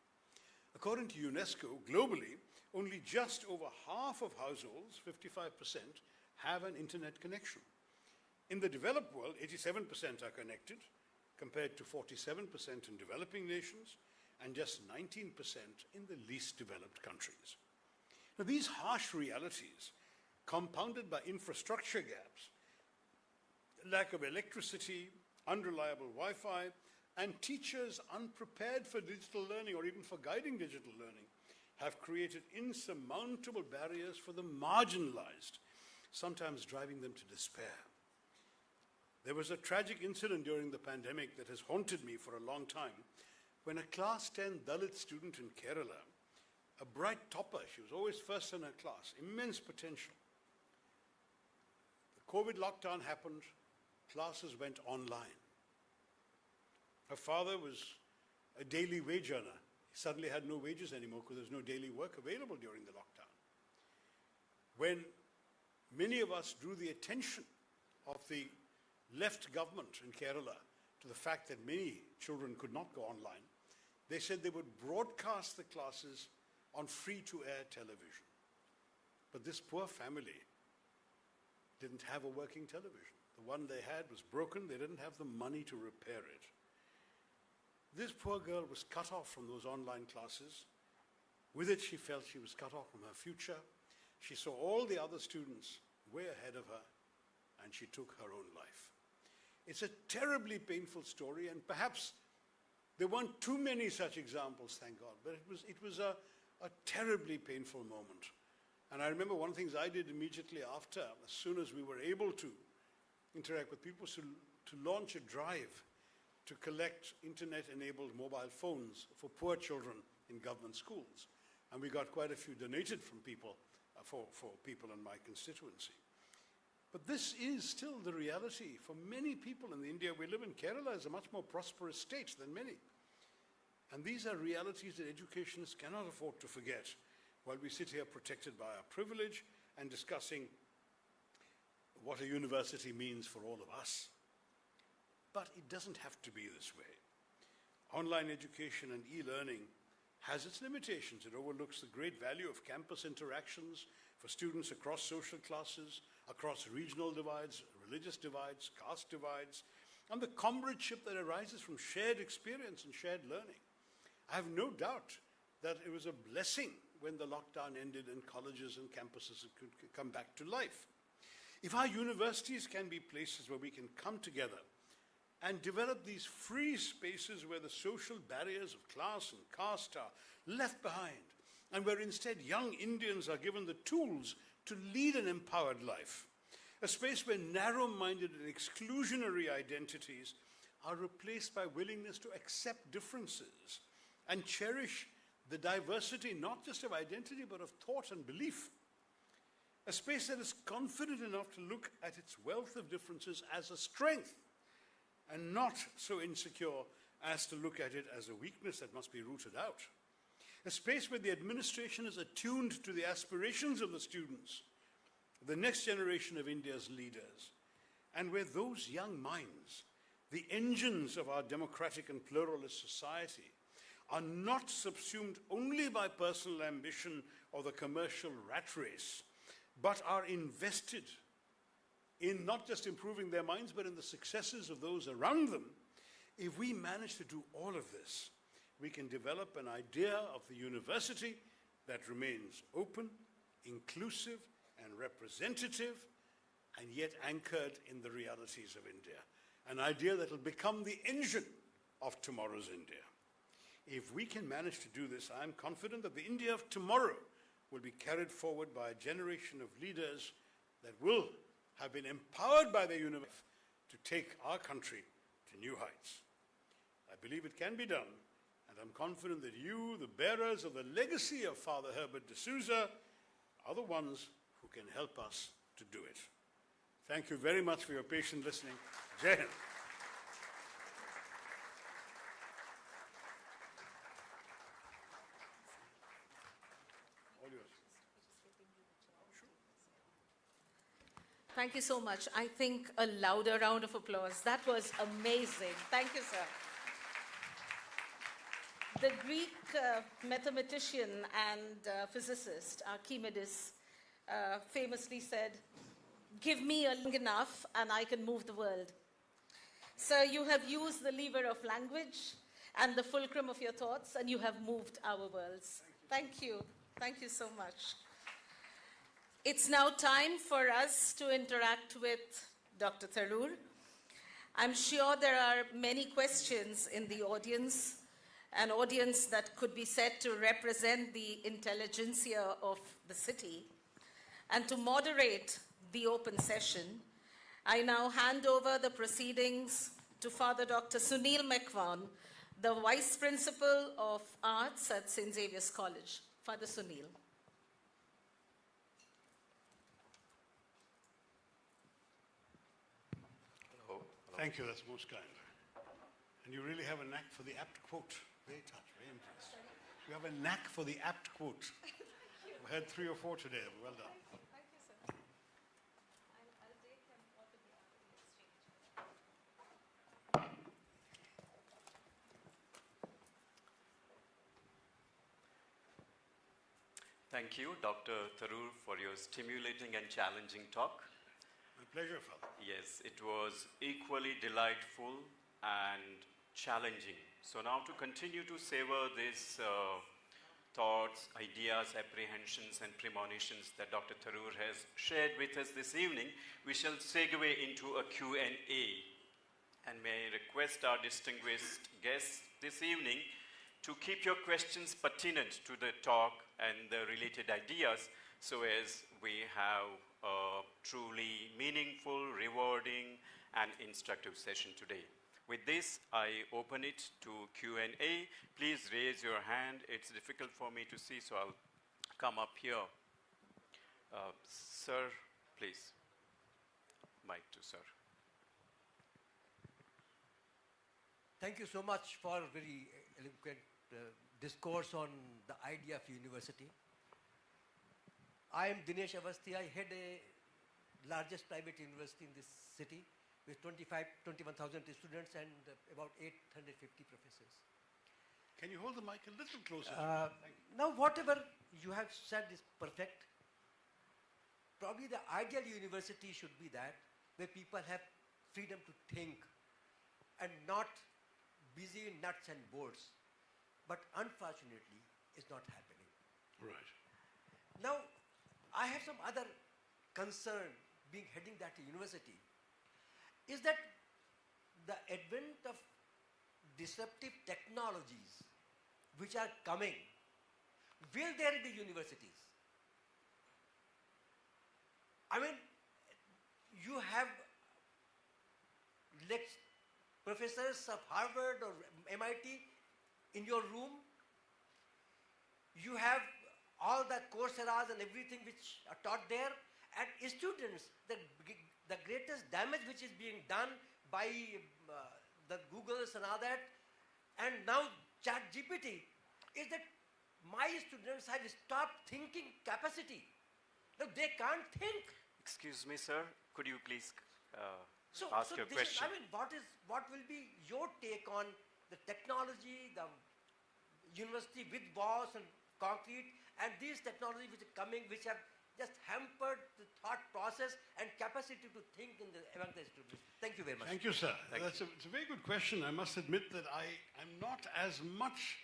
According to UNESCO, globally, only just over half of households, 55%, have an internet connection. In the developed world, 87% are connected, compared to 47% in developing nations, and just 19% in the least developed countries. Now, these harsh realities, compounded by infrastructure gaps, lack of electricity, unreliable Wi-Fi, and teachers unprepared for digital learning or even for guiding digital learning, have created insurmountable barriers for the marginalized, sometimes driving them to despair. There was a tragic incident during the pandemic that has haunted me for a long time, when a class 10 Dalit student in Kerala, a bright topper, she was always first in her class, immense potential. The COVID lockdown happened, classes went online. Her father was a daily wage earner. He suddenly had no wages anymore because there's no daily work available during the lockdown. When many of us drew the attention of the left government in Kerala to the fact that many children could not go online, they said they would broadcast the classes on free-to-air television. But this poor family didn't have a working television. The one they had was broken. They didn't have the money to repair it. This poor girl was cut off from those online classes. With it, she felt she was cut off from her future. She saw all the other students way ahead of her, and she took her own life. It's a terribly painful story, and perhaps there weren't too many such examples, thank God, but it was a terribly painful moment. And I remember one of the things I did immediately after, as soon as we were able to interact with people, to launch a drive to collect internet-enabled mobile phones for poor children in government schools. And we got quite a few donated from people, for people in my constituency. But this is still the reality for many people in India. We live in Kerala is a much more prosperous state than many. And these are realities that educationists cannot afford to forget while we sit here protected by our privilege and discussing what a university means for all of us. But it doesn't have to be this way. Online education and e-learning has its limitations. It overlooks the great value of campus interactions for students across social classes, across regional divides, religious divides, caste divides, and the comradeship that arises from shared experience and shared learning. I have no doubt that it was a blessing when the lockdown ended and colleges and campuses could come back to life. If our universities can be places where we can come together and develop these free spaces where the social barriers of class and caste are left behind, and where instead young Indians are given the tools to lead an empowered life, a space where narrow-minded and exclusionary identities are replaced by willingness to accept differences and cherish the diversity not just of identity but of thought and belief, a space that is confident enough to look at its wealth of differences as a strength and not so insecure as to look at it as a weakness that must be rooted out. A space where the administration is attuned to the aspirations of the students, the next generation of India's leaders, and where those young minds, the engines of our democratic and pluralist society, are not subsumed only by personal ambition or the commercial rat race, but are invested in not just improving their minds, but in the successes of those around them. If we manage to do all of this, we can develop an idea of the university that remains open, inclusive, and representative, and yet anchored in the realities of India. An idea that will become the engine of tomorrow's India. If we can manage to do this, I'm confident that the India of tomorrow will be carried forward by a generation of leaders that will have been empowered by their university to take our country to new heights. I believe it can be done, and I'm confident that you, the bearers of the legacy of Father Herbert de Souza, are the ones who can help us to do it. Thank you very much for your patient listening. Jai Hind. Thank you so much. I think a louder round of applause. That was amazing. Thank you, sir. The Greek mathematician and physicist Archimedes famously said, "Give me a long enough and I can move the world." So you have used the lever of language and the fulcrum of your thoughts, and you have moved our worlds. Thank you. Thank you so much. It's now time for us to interact with Dr. Tharoor. I'm sure there are many questions in the audience, an audience that could be said to represent the intelligentsia of the city. And to moderate the open session, I now hand over the proceedings to Father Dr. Sunil Mekwon, the Vice Principal of Arts at St. Xavier's College. Father Sunil. Hello. Thank you, that's most kind. And you really have a knack for the apt quote. Very touched, very impressed. You have a knack for the apt quote. I've had 3 or 4 today. Well done. Thank you, sir. I'll take them automatically exchange. Thank you, Dr. Tharoor, for your stimulating and challenging talk. My pleasure, Father. Yes, it was equally delightful and challenging. So now to continue to savor these thoughts, ideas, apprehensions, and premonitions that Dr. Tharoor has shared with us this evening, we shall segue into a Q&A. And may I request our distinguished guests this evening to keep your questions pertinent to the talk and the related ideas, so as we have a truly meaningful, rewarding, and instructive session today. With this, I open it to Q&A. Please raise your hand. It's difficult for me to see, so I'll come up here. Sir, please. Mic to sir. Thank you so much for very eloquent discourse on the idea of university. I am Dinesh Avasthi. I head a largest private university in this city with 21,000 students and about 850 professors. Can you hold the mic a little closer? Now, whatever you have said is perfect. Probably the ideal university should be that where people have freedom to think and not busy in nuts and bolts. But unfortunately, it's not happening. Right. Now, I have some other concern being heading that university, is that the advent of disruptive technologies which are coming, will there be universities? I mean, you have professors of Harvard or MIT in your room. You have all the Coursera's and everything which are taught there, and students, the greatest damage which is being done by the Googles and all that, and now ChatGPT, is that my students have stopped thinking capacity. Now they can't think. Excuse me, sir. Could you please ask your question? I mean, what will be your take on the technology, the university with walls and concrete, and these technologies which are coming, which have just hampered the thought process and capacity to think among the students? Thank you very much. Thank you, sir. It's a very good question. I must admit that I'm not as much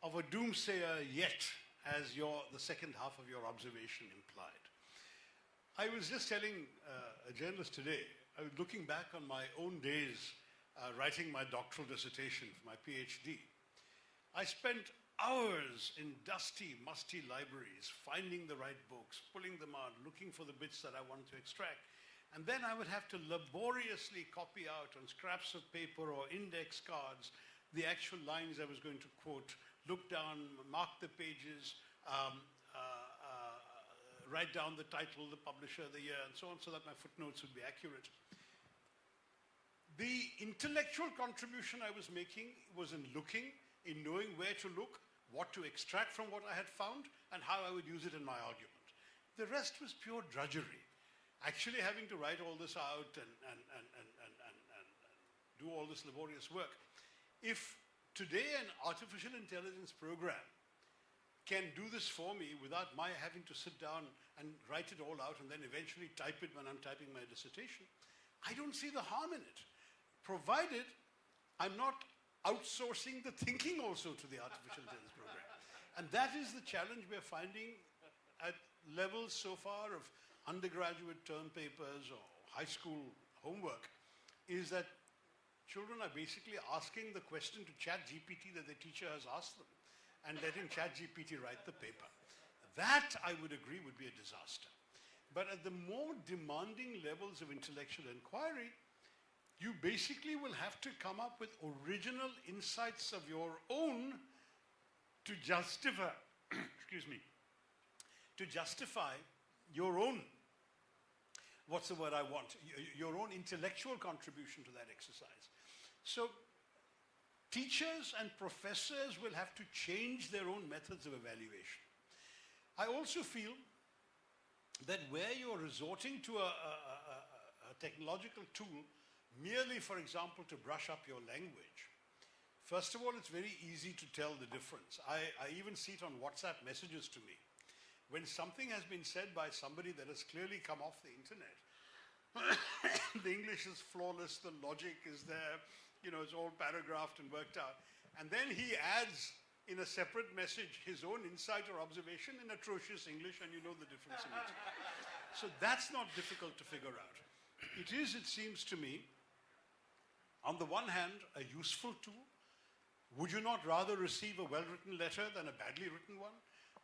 of a doomsayer yet as the second half of your observation implied. I was just telling a journalist today, I was looking back on my own days writing my doctoral dissertation for my PhD. I spent hours in dusty, musty libraries, finding the right books, pulling them out, looking for the bits that I wanted to extract. And then I would have to laboriously copy out on scraps of paper or index cards the actual lines I was going to quote, look down, mark the pages, write down the title, the publisher, the year, and so on, so that my footnotes would be accurate. The intellectual contribution I was making was in looking, in knowing where to look, what to extract from what I had found, and how I would use it in my argument. The rest was pure drudgery. actually having to write all this out and do all this laborious work. If today an artificial intelligence program can do this for me without my having to sit down and write it all out and then eventually type it when I'm typing my dissertation, I don't see the harm in it, provided I'm not outsourcing the thinking also to the artificial intelligence program. And that is the challenge we're finding at levels so far of undergraduate term papers or high school homework, is that children are basically asking the question to ChatGPT that their teacher has asked them and letting ChatGPT write the paper. That, I would agree, would be a disaster. But at the more demanding levels of intellectual inquiry, you basically will have to come up with original insights of your own to justify, excuse me, to justify your own, what's the word I want, your own intellectual contribution to that exercise. So teachers and professors will have to change their own methods of evaluation. I also feel that where you're resorting to a technological tool merely, for example, to brush up your language, first of all, it's very easy to tell the difference. I even see it on WhatsApp messages to me. When something has been said by somebody that has clearly come off the internet, the English is flawless, the logic is there, it's all paragraphed and worked out. And then he adds in a separate message his own insight or observation in atrocious English, and you know the difference immediately. So that's not difficult to figure out. It is, it seems to me, on the one hand, a useful tool. Would you not rather receive a well-written letter than a badly written one?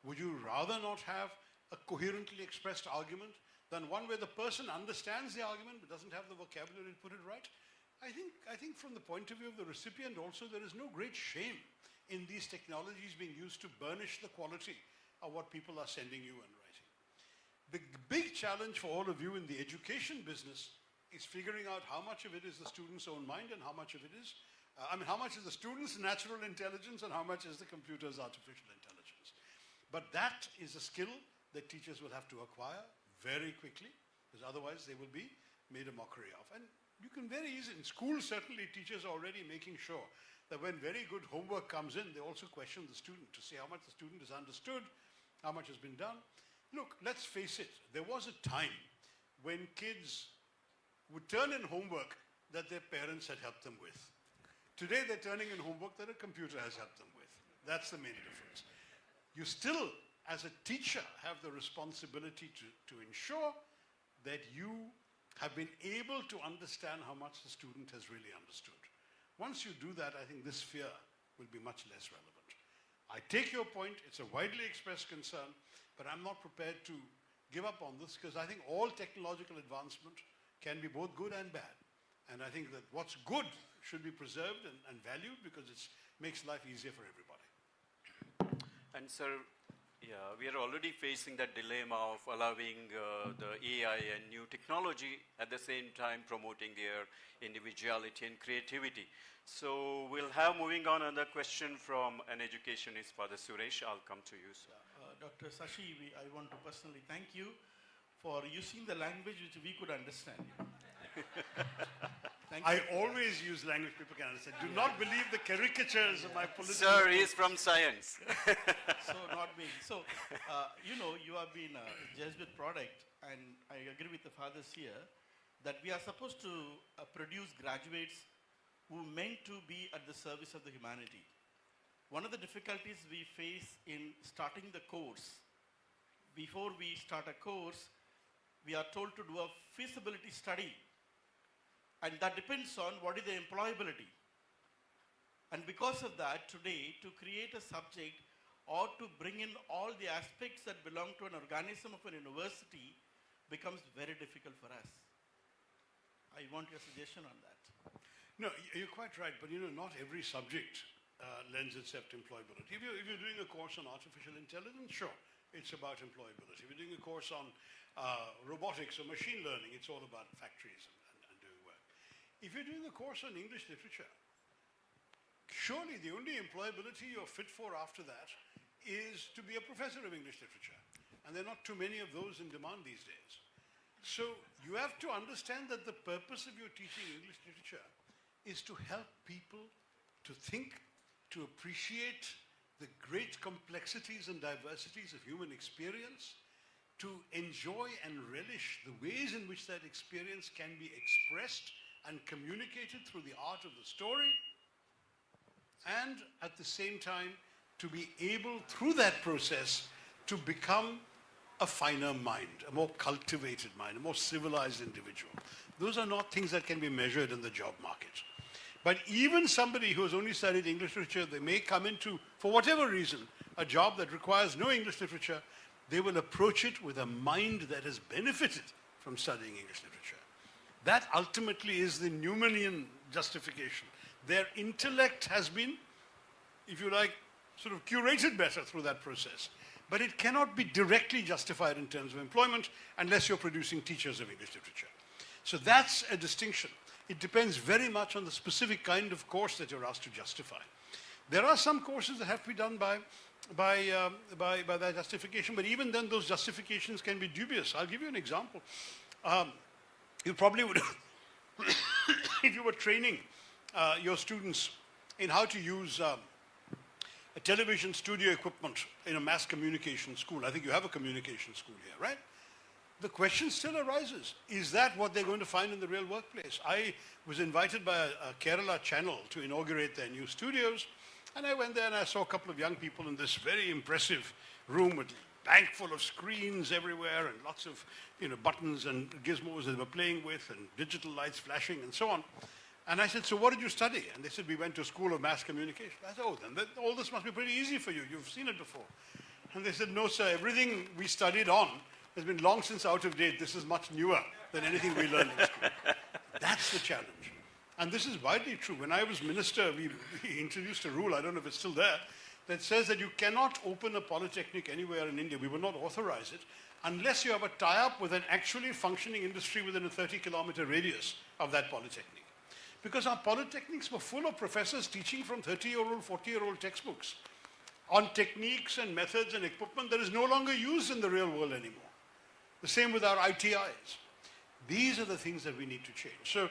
Would you rather not have a coherently expressed argument than one where the person understands the argument but doesn't have the vocabulary to put it right? I think from the point of view of the recipient also, there is no great shame in these technologies being used to burnish the quality of what people are sending you and writing. The big challenge for all of you in the education business is figuring out how much of it is the student's own mind and how much of it is, how much is the student's natural intelligence and how much is the computer's artificial intelligence. But that is a skill that teachers will have to acquire very quickly, because otherwise they will be made a mockery of. And you can very easily, in school certainly, teachers are already making sure that when very good homework comes in, they also question the student to see how much the student has understood, how much has been done. Look, let's face it, there was a time when kids would turn in homework that their parents had helped them with. Today they're turning in homework that a computer has helped them with. That's the main difference. You still, as a teacher, have the responsibility to ensure that you have been able to understand how much the student has really understood. Once you do that, I think this fear will be much less relevant. I take your point, it's a widely expressed concern, but I'm not prepared to give up on this because I think all technological advancement can be both good and bad. And I think that what's good should be preserved and valued because it makes life easier for everybody. And sir, yeah, we are already facing that dilemma of allowing the AI and new technology at the same time promoting their individuality and creativity. So we'll have, moving on, another question from an educationist, Father Suresh. I'll come to you, sir. Dr. Shashi, I want to personally thank you for using the language which we could understand. Thank I you. always use language people can understand. Do not believe the caricatures of my political... Sir, he is from science. So not being. So, you have been a Jesuit product, and I agree with the fathers here that we are supposed to produce graduates who meant to be at the service of the humanity. One of the difficulties we face in starting the course, before we start a course, we are told to do a feasibility study. And that depends on what is the employability. And because of that, today, to create a subject or to bring in all the aspects that belong to an organism of an university becomes very difficult for us. I want your suggestion on that. No, you're quite right, but not every subject lends itself to employability. If you're doing a course on artificial intelligence, sure, it's about employability. If you're doing a course on robotics or machine learning, it's all about factories and doing work. If you're doing a course on English literature, surely the only employability you're fit for after that is to be a professor of English literature. And there are not too many of those in demand these days. So you have to understand that the purpose of your teaching English literature is to help people to think, to appreciate the great complexities and diversities of human experience, to enjoy and relish the ways in which that experience can be expressed and communicated through the art of the story, and at the same time to be able, through that process, to become a finer mind, a more cultivated mind, a more civilized individual. Those are not things that can be measured in the job market. But even somebody who has only studied English literature, they may come into, for whatever reason, a job that requires no English literature, they will approach it with a mind that has benefited from studying English literature. That ultimately is the Newmanian justification. Their intellect has been, if you like, sort of curated better through that process. But it cannot be directly justified in terms of employment unless you're producing teachers of English literature. So that's a distinction. It depends very much on the specific kind of course that you're asked to justify. There are some courses that have to be done by that justification, but even then those justifications can be dubious. I'll give you an example. You probably would, if you were training your students in how to use a television studio equipment in a mass communication school. I think you have a communication school here, right? The question still arises, is that what they're going to find in the real workplace? I was invited by a Kerala channel to inaugurate their new studios, and I went there and I saw a couple of young people in this very impressive room with a bank full of screens everywhere and lots of buttons and gizmos that they were playing with and digital lights flashing and so on. And I said, so what did you study? And they said, we went to a school of mass communication. I said, oh, then all this must be pretty easy for you. You've seen it before. And they said, no, sir, everything we studied on has been long since out of date. This is much newer than anything we learned in school. That's the challenge. And this is widely true. When I was minister, we introduced a rule, I don't know if it's still there, that says that you cannot open a polytechnic anywhere in India. We will not authorize it unless you have a tie-up with an actually functioning industry within a 30-kilometer radius of that polytechnic. Because our polytechnics were full of professors teaching from 30-year-old, 40-year-old textbooks on techniques and methods and equipment that is no longer used in the real world anymore. The same with our ITIs. These are the things that we need to change. So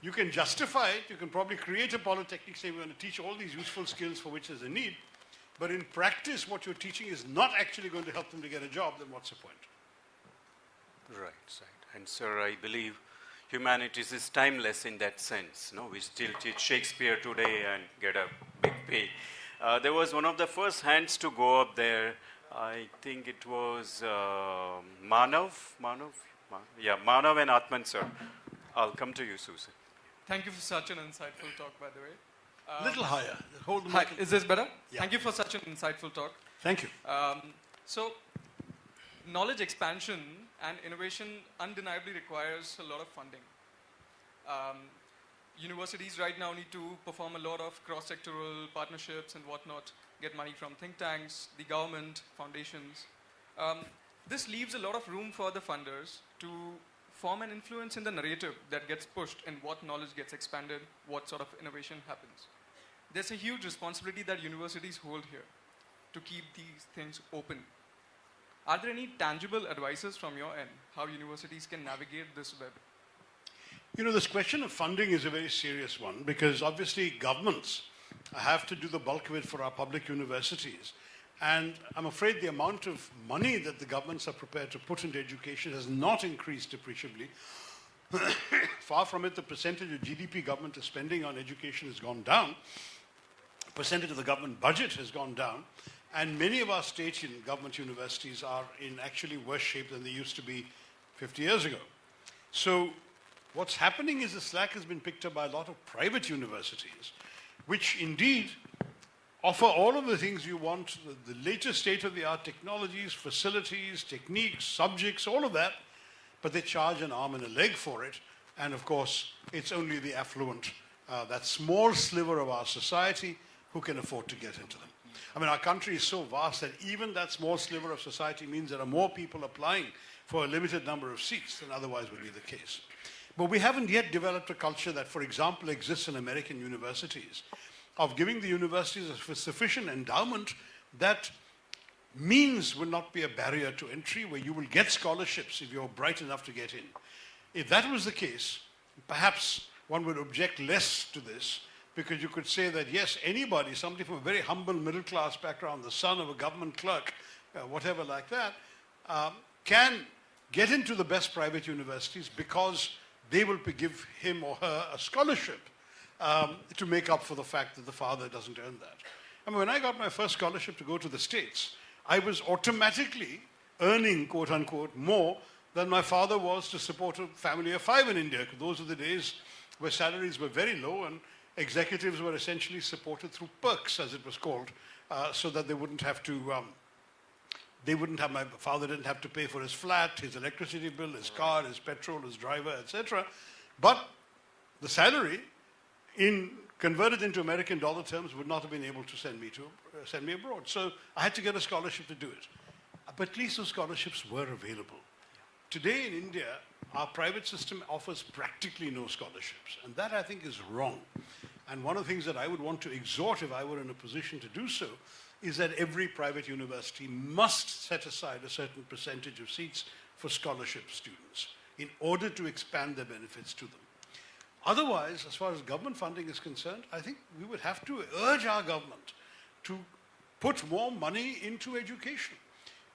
you can justify it, you can probably create a polytechnic saying we're going to teach all these useful skills for which there's a need, but in practice what you're teaching is not actually going to help them to get a job, then what's the point? Right, right. And sir, I believe humanities is timeless in that sense. No, we still teach Shakespeare today and get a big pay. There was one of the first hands to go up there. I think it was Manav and Atman, sir. I'll come to you, Souza. Thank you for such an insightful talk, by the way. Little higher. Hold the Hi, mic. is this better? Yeah. Thank you for such an insightful talk. Thank you. So, knowledge expansion and innovation undeniably requires a lot of funding. Universities right now need to perform a lot of cross-sectoral partnerships and whatnot, get money from think tanks, the government, foundations. This leaves a lot of room for the funders to form an influence in the narrative that gets pushed and what knowledge gets expanded, what sort of innovation happens. There's a huge responsibility that universities hold here to keep these things open. Are there any tangible advices from your end how universities can navigate this web? This question of funding is a very serious one because obviously governments have to do the bulk of it for our public universities. And I'm afraid the amount of money that the governments are prepared to put into education has not increased appreciably. Far from it, the percentage of GDP government is spending on education has gone down. The percentage of the government budget has gone down. And many of our state government universities are in actually worse shape than they used to be 50 years ago. So what's happening is the slack has been picked up by a lot of private universities, which indeed offer all of the things you want, the latest state-of-the-art technologies, facilities, techniques, subjects, all of that, but they charge an arm and a leg for it. And of course, it's only the affluent, that small sliver of our society who can afford to get into them. I mean, our country is so vast that even that small sliver of society means there are more people applying for a limited number of seats than otherwise would be the case. But we haven't yet developed a culture that, for example, exists in American universities, of giving the universities a sufficient endowment that means will not be a barrier to entry, where you will get scholarships if you're bright enough to get in. If that was the case, perhaps one would object less to this, because you could say that, yes, anybody, somebody from a very humble middle-class background, the son of a government clerk, whatever like that, can get into the best private universities because they will give him or her a scholarship to make up for the fact that the father doesn't earn that. I mean, when I got my first scholarship to go to the States, I was automatically earning, quote unquote, more than my father was to support a family of 5 in India. Those were the days where salaries were very low and executives were essentially supported through perks, as it was called, so that they wouldn't have to, my father didn't have to pay for his flat, his electricity bill, his car, his petrol, his driver, etc. But the salary, converted into American dollar terms, would not have been able to send me abroad. So I had to get a scholarship to do it. But at least those scholarships were available. Today in India, our private system offers practically no scholarships. And that, I think, is wrong. And one of the things that I would want to exhort, if I were in a position to do so, is that every private university must set aside a certain percentage of seats for scholarship students in order to expand their benefits to them. Otherwise, as far as government funding is concerned, I think we would have to urge our government to put more money into education.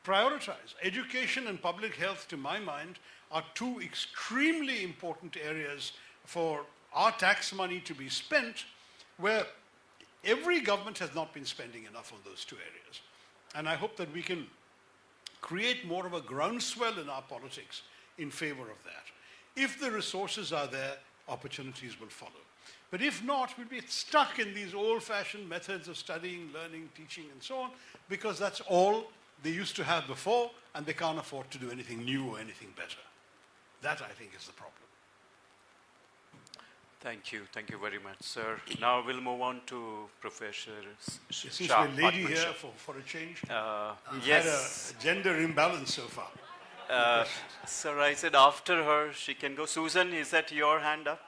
Prioritize. Education and public health, to my mind, are 2 extremely important areas for our tax money to be spent, where every government has not been spending enough on those 2 areas. And I hope that we can create more of a groundswell in our politics in favor of that. If the resources are there, opportunities will follow. But if not, we'll be stuck in these old-fashioned methods of studying, learning, teaching, and so on, because that's all they used to have before, and they can't afford to do anything new or anything better. That, I think, is the problem. Thank you very much, sir. Now we'll move on to Professor Since Shah. we're lady here for a change, we've yes. had a gender imbalance so far. Sir, I said after her, she can go. Susan, is that your hand up?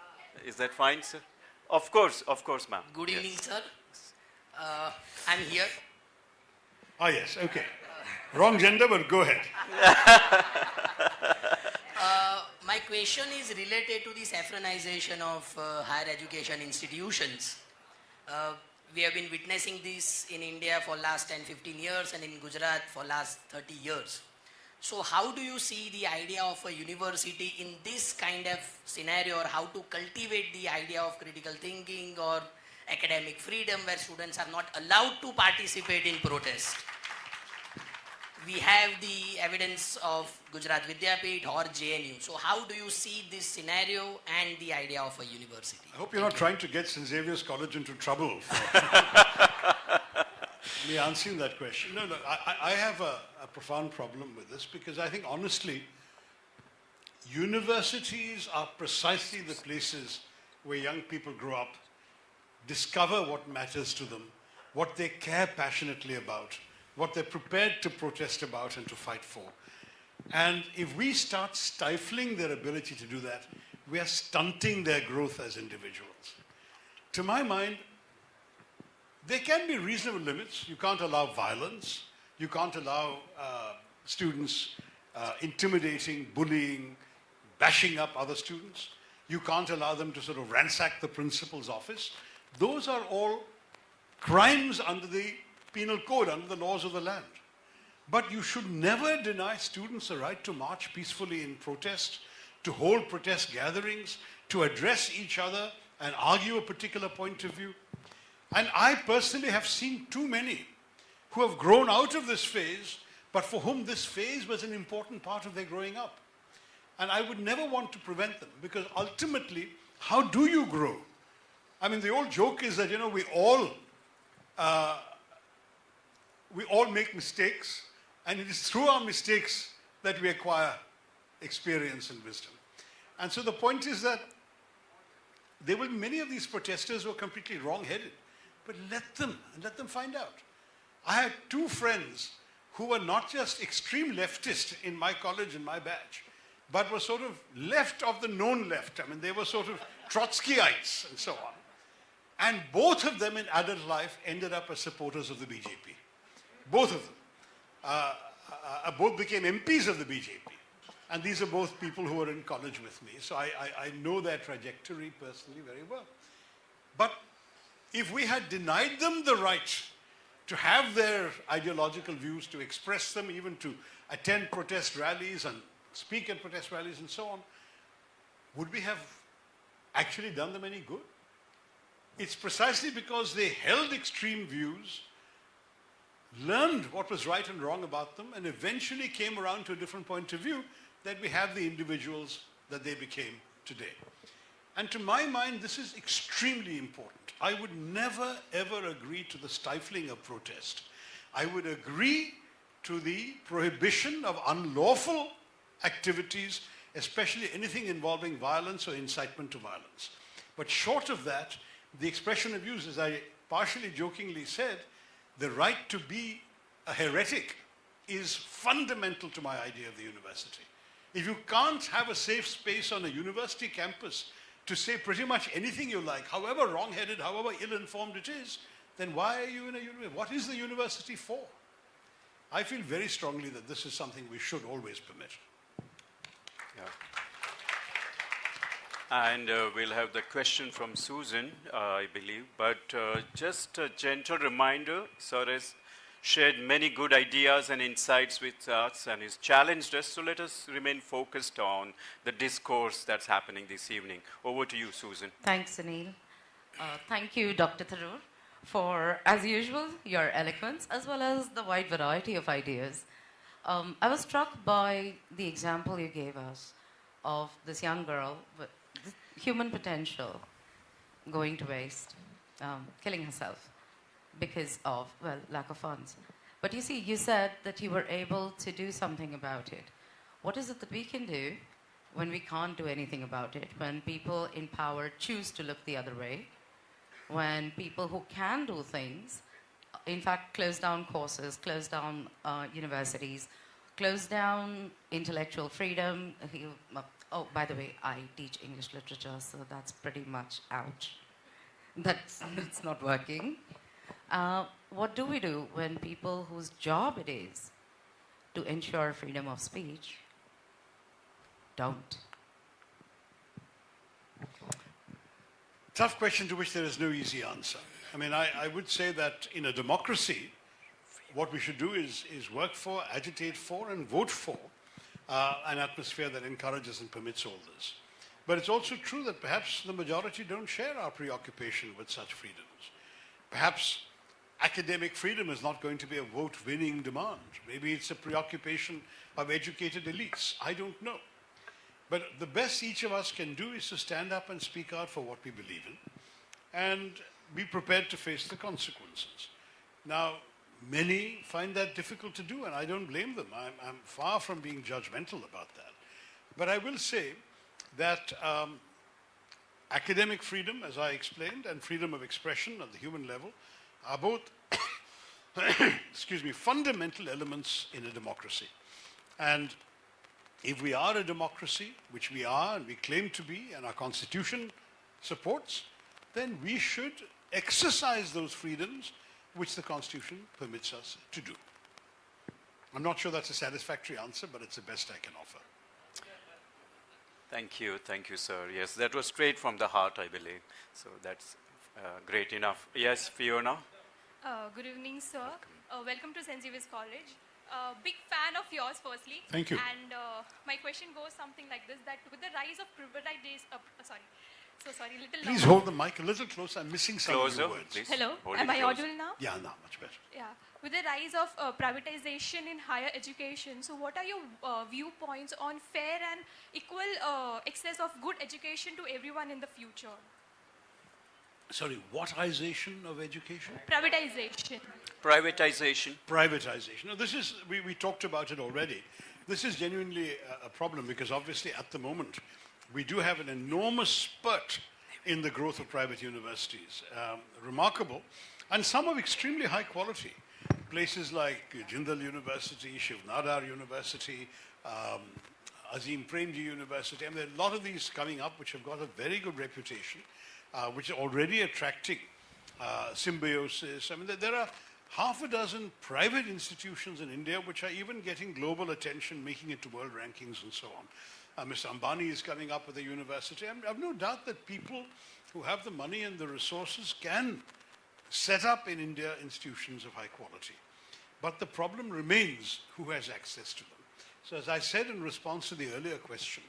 Is that fine, sir? Of course, ma'am. Good evening, sir. I'm here. Ah, yes, okay. Wrong gender, but go ahead. My question is related to the saffronization of higher education institutions. We have been witnessing this in India for last 10-15 years and in Gujarat for last 30 years. So how do you see the idea of a university in this kind of scenario, or how to cultivate the idea of critical thinking or academic freedom where students are not allowed to participate in protest? We have the evidence of Gujarat Vidyapeeth or JNU. So how do you see this scenario and the idea of a university? I hope you're not trying to get St. Xavier's College into trouble for me answering that question. No, I have a profound problem with this, because I think, honestly, universities are precisely the places where young people grow up, discover what matters to them, what they care passionately about, what they're prepared to protest about and to fight for. And if we start stifling their ability to do that, we are stunting their growth as individuals. To my mind, there can be reasonable limits. You can't allow violence. You can't allow students intimidating, bullying, bashing up other students. You can't allow them to sort of ransack the principal's office. Those are all crimes under the penal code, under the laws of the land. But you should never deny students the right to march peacefully in protest, to hold protest gatherings, to address each other and argue a particular point of view. And I personally have seen too many who have grown out of this phase, but for whom this phase was an important part of their growing up. And I would never want to prevent them, because ultimately, how do you grow? I mean, the old joke is that, you know, we all make mistakes, and it is through our mistakes that we acquire experience and wisdom. And so the point is that there will be many of these protesters who are completely wrong-headed, but let them find out. I had 2 friends who were not just extreme leftist in my college and my batch, but were sort of left of the known left. I mean, they were sort of Trotskyites and so on. And both of them in adult life ended up as supporters of the BJP. Both of them. both became MPs of the BJP. And these are both people who were in college with me. So I know their trajectory personally very well. But if we had denied them the right to have their ideological views, to express them, even to attend protest rallies and speak at protest rallies and so on, would we have actually done them any good? It's precisely because they held extreme views, learned what was right and wrong about them, and eventually came around to a different point of view that we have the individuals that they became today. And to my mind, this is extremely important. I would never, ever agree to the stifling of protest. I would agree to the prohibition of unlawful activities, especially anything involving violence or incitement to violence. But short of that, the expression of views, as I partially jokingly said, the right to be a heretic is fundamental to my idea of the university. If you can't have a safe space on a university campus to say pretty much anything you like, however wrong-headed, however ill-informed it is, then why are you in a university? What is the university for? I feel very strongly that this is something we should always permit. Yeah. And we'll have the question from Susan, I believe. But just a gentle reminder, sir has shared many good ideas and insights with us and has challenged us. So let us remain focused on the discourse that's happening this evening. Over to you, Susan. Thanks, Anil. Thank you, Dr. Tharoor, for, as usual, your eloquence as well as the wide variety of ideas. I was struck by the example you gave us of this young girl with human potential going to waste, killing herself because of, well, lack of funds. But you see, you said that you were able to do something about it. What is it that we can do when we can't do anything about it, when people in power choose to look the other way, when people who can do things, in fact, close down courses, close down universities, close down intellectual freedom? Oh, by the way, I teach English literature, so that's pretty much ouch. It's not working. What do we do when people whose job it is to ensure freedom of speech don't? Tough question to which there is no easy answer. I mean, I would say that in a democracy, what we should do is work for, agitate for, and vote for an atmosphere that encourages and permits all this. But it's also true that perhaps the majority don't share our preoccupation with such freedoms. Perhaps academic freedom is not going to be a vote-winning demand. Maybe it's a preoccupation of educated elites. I don't know. But the best each of us can do is to stand up and speak out for what we believe in and be prepared to face the consequences. Now, many find that difficult to do, and I don't blame them. I'm far from being judgmental about that. But I will say that academic freedom, as I explained, and freedom of expression at the human level are both excuse me, fundamental elements in a democracy. And if we are a democracy, which we are and we claim to be, and our constitution supports, then we should exercise those freedoms which the constitution permits us to do. I'm not sure that's a satisfactory answer, but it's the best I can offer. Thank you, sir. Yes, that was straight from the heart, I believe. So that's great enough. Yes, Fiona? Good evening, sir. Welcome to St. Xavier's College. Big fan of yours, firstly. Thank you. And my question goes something like this, that with the rise of privatization, Please hold the mic a little closer. I'm missing some Closer, of the words. please. Hello, Hold am it I closer. audible now? Yeah, now much better. Yeah. With the rise of privatization in higher education, so what are your viewpoints on fair and equal access of good education to everyone in the future? Sorry, whatization of education? Privatization. Privatization. Privatization. Now, this is, we talked about it already. This is genuinely a problem because obviously at the moment we do have an enormous spurt in the growth of private universities. Remarkable. And some of extremely high quality. Places like Jindal University, Shiv Nadar University, Azim Premji University. I mean, there are a lot of these coming up which have got a very good reputation, which are already attracting symbiosis. I mean, there are half a dozen private institutions in India which are even getting global attention, making it to world rankings and so on. Mr. Ambani is coming up with a university. I have no doubt that people who have the money and the resources can set up in India institutions of high quality. But the problem remains who has access to them. So as I said in response to the earlier question,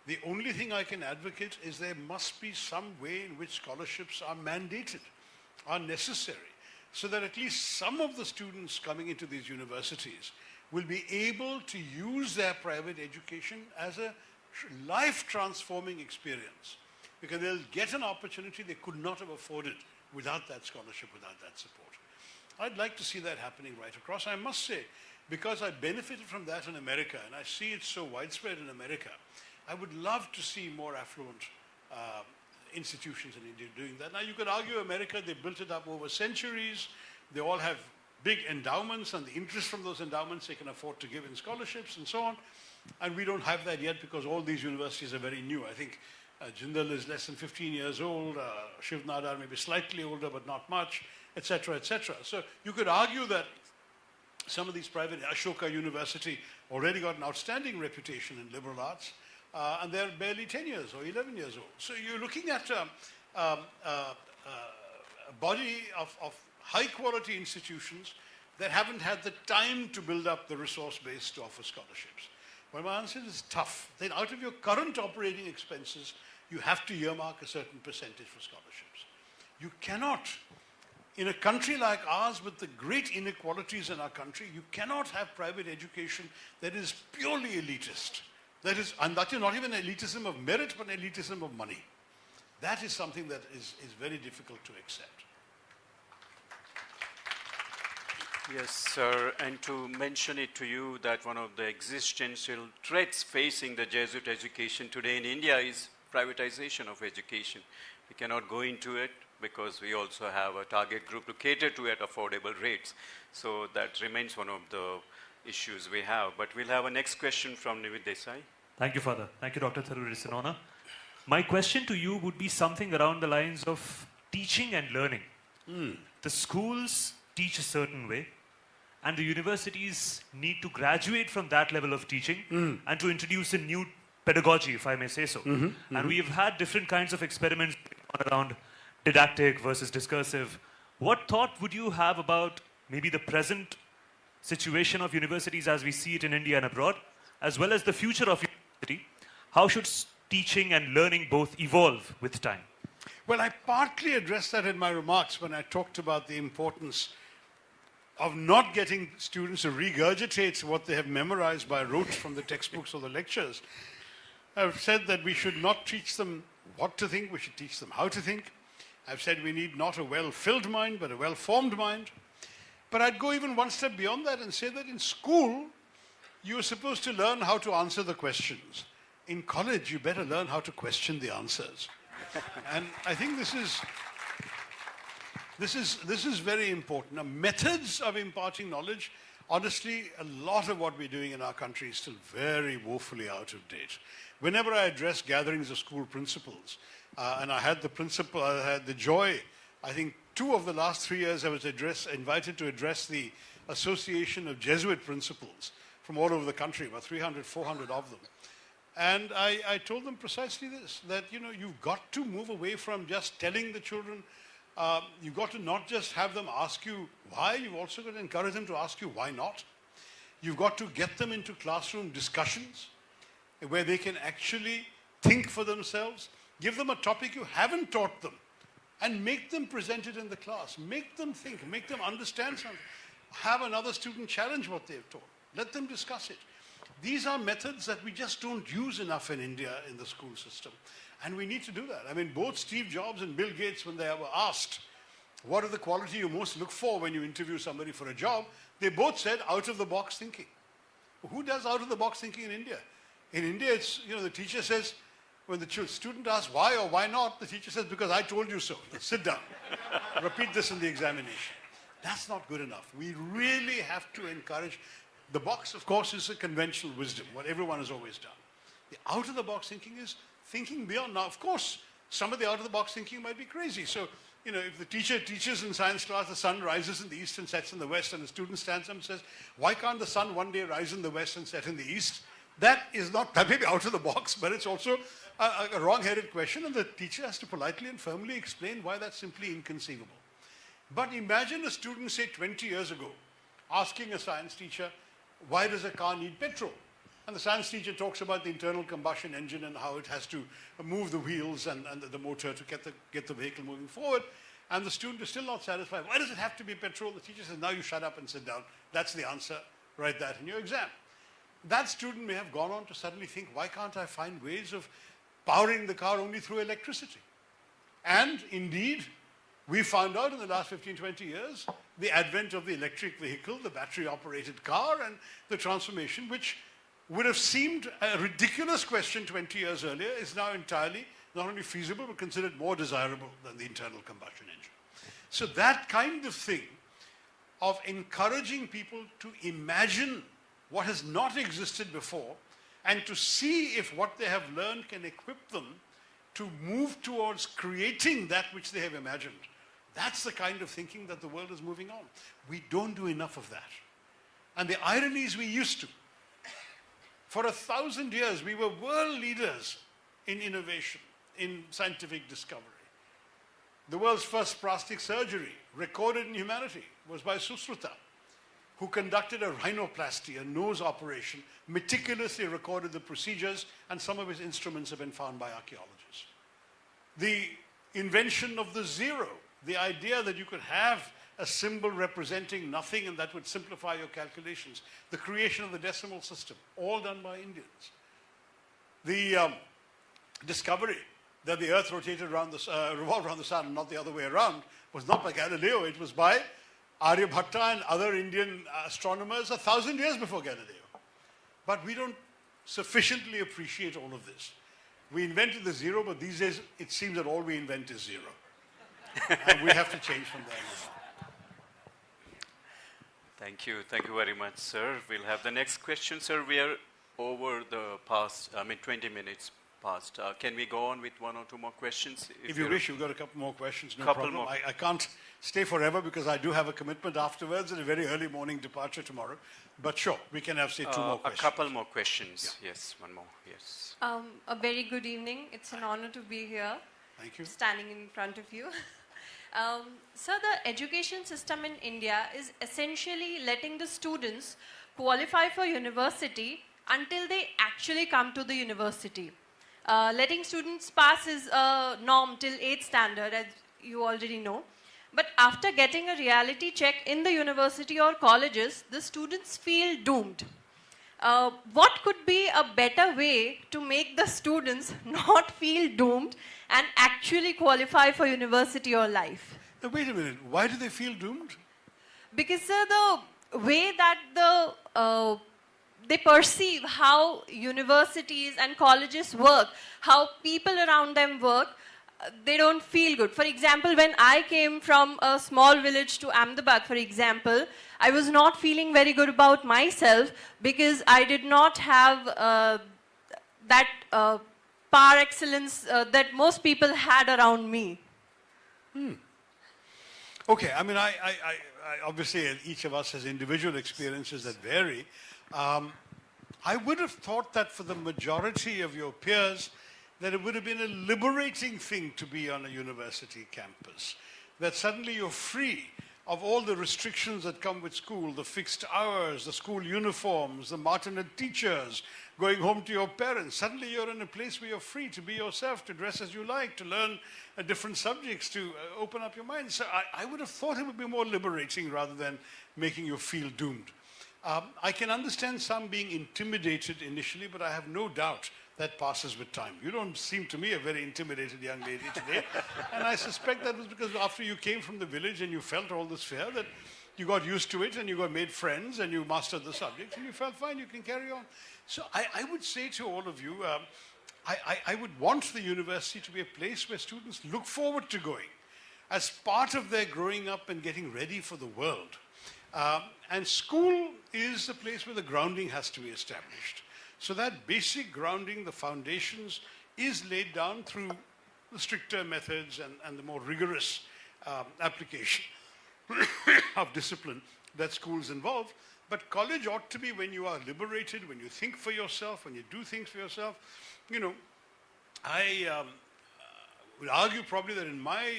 the only thing I can advocate is there must be some way in which scholarships are mandated, are necessary, so that at least some of the students coming into these universities will be able to use their private education as a life-transforming experience, because they'll get an opportunity they could not have afforded without that scholarship, without that support. I'd like to see that happening right across. I must say, because I benefited from that in America, and I see it so widespread in America, I would love to see more affluent institutions in India doing that. Now, you could argue America, they built it up over centuries. They all have big endowments, and the interest from those endowments they can afford to give in scholarships and so on. And we don't have that yet because all these universities are very new. I think Jindal is less than 15 years old, Shiv Nadar maybe slightly older, but not much, etc., etc. So you could argue that some of these private, Ashoka University already got an outstanding reputation in liberal arts, and they're barely 10 years or 11 years old. So you're looking at a body of high-quality institutions that haven't had the time to build up the resource base to offer scholarships. Well, my answer is tough. Then out of your current operating expenses, you have to earmark a certain percentage for scholarships. You cannot, in a country like ours with the great inequalities in our country, you cannot have private education that is purely elitist. That is, and that is not even elitism of merit, but elitism of money. That is something that is very difficult to accept. Yes, sir. And to mention it to you that one of the existential threats facing the Jesuit education today in India is privatization of education. We cannot go into it because we also have a target group to cater to at affordable rates. So that remains one of the issues we have. But we'll have a next question from Nivid Desai. Thank you, Father. Thank you, Dr. Tharoor. It's an honor. My question to you would be something around the lines of teaching and learning. The schools teach a certain way, and the universities need to graduate from that level of teaching and to introduce a new pedagogy, if I may say so. And we have had different kinds of experiments around didactic versus discursive. What thought would you have about maybe the present situation of universities as we see it in India and abroad, as well as the future of university? How should teaching and learning both evolve with time? Well, I partly addressed that in my remarks when I talked about the importance of not getting students to regurgitate what they have memorized by rote from the textbooks or the lectures. I've said that we should not teach them what to think, we should teach them how to think. I've said we need not a well-filled mind, but a well-formed mind. But I'd go even one step beyond that and say that in school, you're supposed to learn how to answer the questions. In college, you better learn how to question the answers. And I think this is very important. Now, methods of imparting knowledge, honestly, a lot of what we're doing in our country is still very woefully out of date. Whenever I address gatherings of school principals, and I had the joy, I think 2 of the last 3 years I was invited to address the Association of Jesuit Principals from all over the country, about 300, 400 of them. And I told them precisely this, that, you know, you've got to move away from just telling the children. You've got to not just have them ask you why, you've also got to encourage them to ask you why not. You've got to get them into classroom discussions where they can actually think for themselves. Give them a topic you haven't taught them and make them present it in the class. Make them think, make them understand something. Have another student challenge what they've taught. Let them discuss it. These are methods that we just don't use enough in India in the school system. And we need to do that. I mean, both Steve Jobs and Bill Gates, when they were asked, what are the quality you most look for when you interview somebody for a job, they both said out-of-the-box thinking. Who does out-of-the-box thinking in India? In India, it's, you know, the teacher says, when the student asks why or why not, the teacher says, because I told you so. Sit down. Repeat this in the examination. That's not good enough. We really have to encourage. The box, of course, is a conventional wisdom, what everyone has always done. The out-of-the-box thinking is thinking beyond. Now, of course, some of the out-of-the-box thinking might be crazy. So you know, if the teacher teaches in science class, the sun rises in the east and sets in the west, and the student stands up and says, why can't the sun one day rise in the west and set in the east? That is not, that may be out of the box, but it's also a wrong-headed question, and the teacher has to politely and firmly explain why that's simply inconceivable. But imagine a student, say 20 years ago, asking a science teacher, why does a car need petrol? And the science teacher talks about the internal combustion engine and how it has to move the wheels and the motor to get the vehicle moving forward. And the student is still not satisfied. Why does it have to be petrol? The teacher says, now you shut up and sit down. That's the answer. Write that in your exam. That student may have gone on to suddenly think, why can't I find ways of powering the car only through electricity? And indeed, we found out in the last 15, 20 years, the advent of the electric vehicle, the battery-operated car, and the transformation, which would have seemed a ridiculous question 20 years earlier, is now entirely not only feasible, but considered more desirable than the internal combustion engine. So that kind of thing of encouraging people to imagine what has not existed before and to see if what they have learned can equip them to move towards creating that which they have imagined. That's the kind of thinking that the world is moving on. We don't do enough of that. And the irony is we used to. For 1,000 years, we were world leaders in innovation, in scientific discovery. The world's first plastic surgery recorded in humanity was by Susruta, who conducted a rhinoplasty, a nose operation, meticulously recorded the procedures, and some of his instruments have been found by archaeologists. The invention of the zero, the idea that you could have a symbol representing nothing and that would simplify your calculations. The creation of the decimal system, all done by Indians. The discovery that the earth rotated around revolved around the sun and not the other way around was not by Galileo, it was by Aryabhatta and other Indian astronomers 1,000 years before Galileo. But we don't sufficiently appreciate all of this. We invented the zero, but these days it seems that all we invent is zero. And we have to change from there now. Thank you very much, sir. We'll have the next question, sir. We are over the past, 20 minutes past. Can we go on with one or two more questions? If you wish, you've got a couple more questions, no Couple problem. more. I can't stay forever because I do have a commitment afterwards and a very early morning departure tomorrow. But sure, we can have, say, two more questions. A couple more questions. Yeah. Yes, one more. Yes. A very good evening. It's an honor to be here. Thank you. Standing in front of you. So the education system in India is essentially letting the students qualify for university until they actually come to the university. Letting students pass is a norm till 8th standard, as you already know. But after getting a reality check in the university or colleges, the students feel doomed. What could be a better way to make the students not feel doomed and actually qualify for university or life? Now, wait a minute. Why do they feel doomed? Because the way that they perceive how universities and colleges work, how people around them work, they don't feel good. For example, when I came from a small village to Ahmedabad, for example, I was not feeling very good about myself because I did not have that par excellence that most people had around me. Okay, I mean, I obviously each of us has individual experiences that vary. I would have thought that for the majority of your peers, that it would have been a liberating thing to be on a university campus. That suddenly you're free of all the restrictions that come with school, the fixed hours, the school uniforms, the martinet teachers, going home to your parents. Suddenly you're in a place where you're free to be yourself, to dress as you like, to learn different subjects, to open up your mind. So I would have thought it would be more liberating rather than making you feel doomed. I can understand some being intimidated initially, but I have no doubt that passes with time. You don't seem to me a very intimidated young lady today. And I suspect that was because after you came from the village and you felt all this fear, that you got used to it and you got made friends and you mastered the subject and you felt fine, you can carry on. So I would say to all of you, I would want the university to be a place where students look forward to going as part of their growing up and getting ready for the world. And school is the place where the grounding has to be established. So that basic grounding, the foundations, is laid down through the stricter methods and the more rigorous application of discipline that schools involve. But college ought to be when you are liberated, when you think for yourself, when you do things for yourself. You know, I would argue probably that in my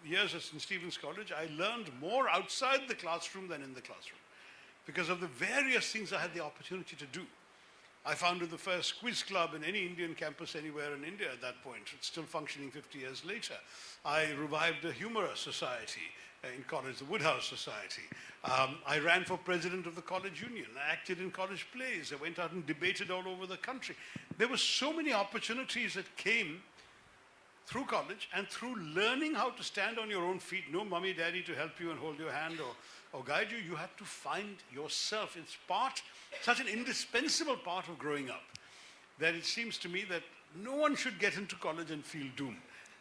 years at St. Stephen's College, I learned more outside the classroom than in the classroom because of the various things I had the opportunity to do. I founded the first quiz club in any Indian campus anywhere in India at that point. It's still functioning 50 years later. I revived a humor society in college, the Woodhouse Society. I ran for president of the college union. I acted in college plays. I went out and debated all over the country. There were so many opportunities that came through college and through learning how to stand on your own feet. No mummy, daddy to help you and hold your hand or guide you. You had to find yourself. It's such an indispensable part of growing up that it seems to me that no one should get into college and feel doomed.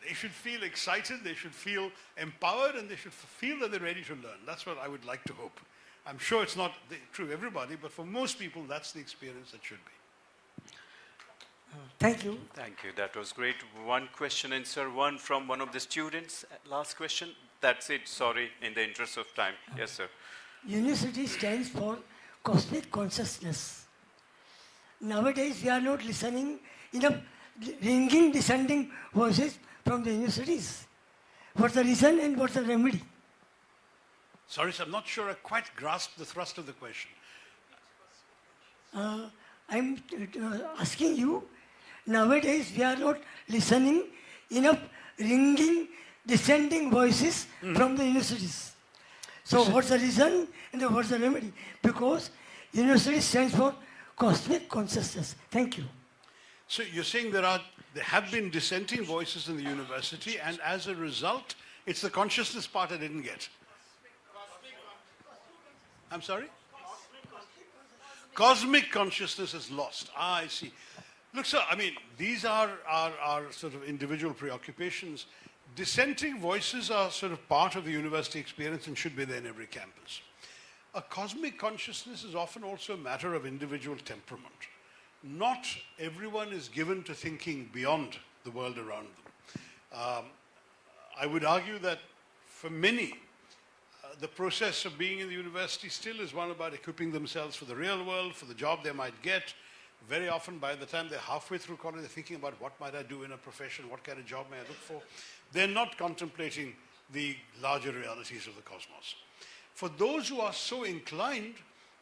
They should feel excited, they should feel empowered, and they should feel that they're ready to learn. That's what I would like to hope. I'm sure it's not true of everybody, but for most people, that's the experience that should be. Thank you. Thank you. That was great. One question, and sir, one from one of the students. Last question. That's it. Sorry, in the interest of time. Yes, sir. University stands for cosmic consciousness. Nowadays, we are not listening enough ringing, descending voices from the universities. What's the reason and what's the remedy? Sorry, sir, I'm not sure I quite grasped the thrust of the question. I'm asking you, nowadays we are not listening enough ringing, descending voices from the universities. So what's the reason and what's the remedy? Because university stands for cosmic consciousness. Thank you. So you're saying there have been dissenting voices in the university, and as a result, it's the consciousness part I didn't get. I'm sorry? Cosmic consciousness is lost. I see. Look, sir, I mean, these are sort of individual preoccupations. Dissenting voices are sort of part of the university experience and should be there in every campus. A cosmic consciousness is often also a matter of individual temperament. Not everyone is given to thinking beyond the world around them. I would argue that for many, the process of being in the university still is one about equipping themselves for the real world, for the job they might get. Very often, by the time they're halfway through college, they're thinking about what might I do in a profession, what kind of job may I look for. They're not contemplating the larger realities of the cosmos. For those who are so inclined,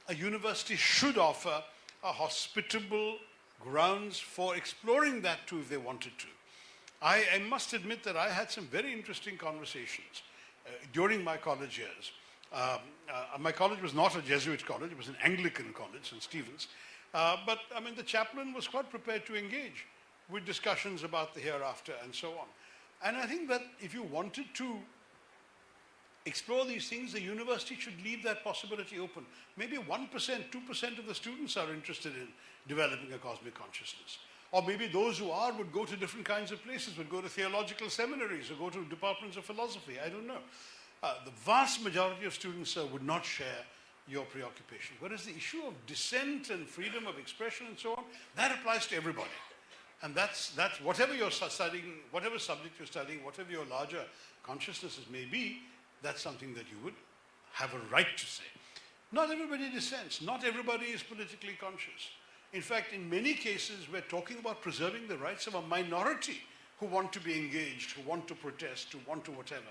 a university should offer a hospitable grounds for exploring that too if they wanted to. I must admit that I had some very interesting conversations during my college years. My college was not a Jesuit college, it was an Anglican college, St. Stephen's. But I mean, the chaplain was quite prepared to engage with discussions about the hereafter and so on. And I think that if you wanted to explore these things, the university should leave that possibility open. Maybe 1%, 2% of the students are interested in developing a cosmic consciousness. Or maybe those who are would go to different kinds of places, would go to theological seminaries or go to departments of philosophy. I don't know. The vast majority of students would not share your preoccupation. Whereas the issue of dissent and freedom of expression and so on, that applies to everybody. And that's whatever you're studying, whatever subject you're studying, whatever your larger consciousnesses may be, that's something that you would have a right to say. Not everybody dissents. Not everybody is politically conscious. In fact, in many cases, we're talking about preserving the rights of a minority who want to be engaged, who want to protest, who want to whatever.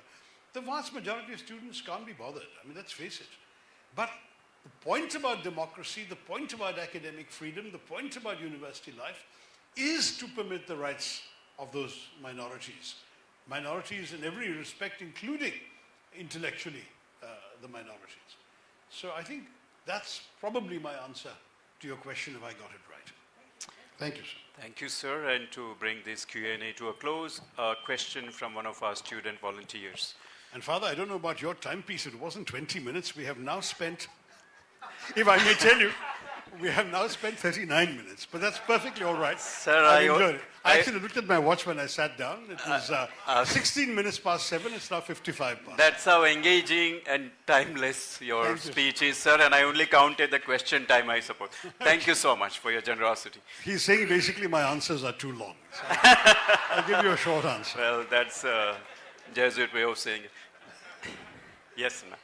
The vast majority of students can't be bothered. I mean, let's face it. But the point about democracy, the point about academic freedom, the point about university life is to permit the rights of those minorities. Minorities in every respect, including intellectually the minorities. So I think that's probably my answer to your question if I got it right. Thank you, sir. Thank you, sir. And to bring this Q&A to a close, a question from one of our student volunteers. And Father, I don't know about your timepiece. It wasn't 20 minutes. We have now spent, if I may tell you, we have now spent 39 minutes. But that's perfectly all right. Sir, I enjoyed it. I actually looked at my watch when I sat down. It was 16 minutes past 7. It's now 55 past. That's how engaging and timeless your speech is, sir. And I only counted the question time, I suppose. Thank you so much for your generosity. He's saying basically my answers are too long. So I'll give you a short answer. Well, that's a Jesuit way of saying it. Yes, ma'am.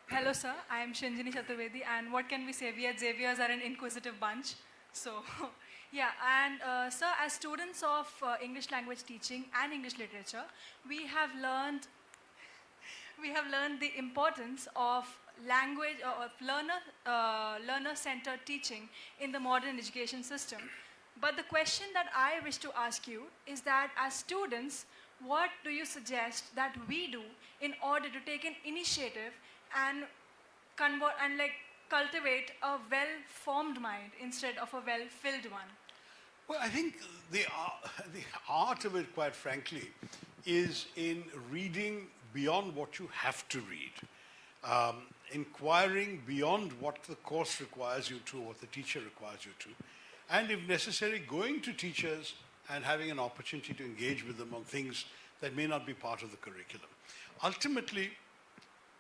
Hello, sir. I am Shinjini Chaturvedi, and what can we say? We at Xavier's are an inquisitive bunch. So, yeah, and sir, as students of English language teaching and English literature, we have learned the importance of language or of learner-centered teaching in the modern education system. But the question that I wish to ask you is that as students, what do you suggest that we do in order to take an initiative and cultivate a well-formed mind instead of a well-filled one? Well, I think the art of it, quite frankly, is in reading beyond what you have to read, inquiring beyond what the course requires you to, what the teacher requires you to, and if necessary, going to teachers and having an opportunity to engage with them on things that may not be part of the curriculum. Ultimately,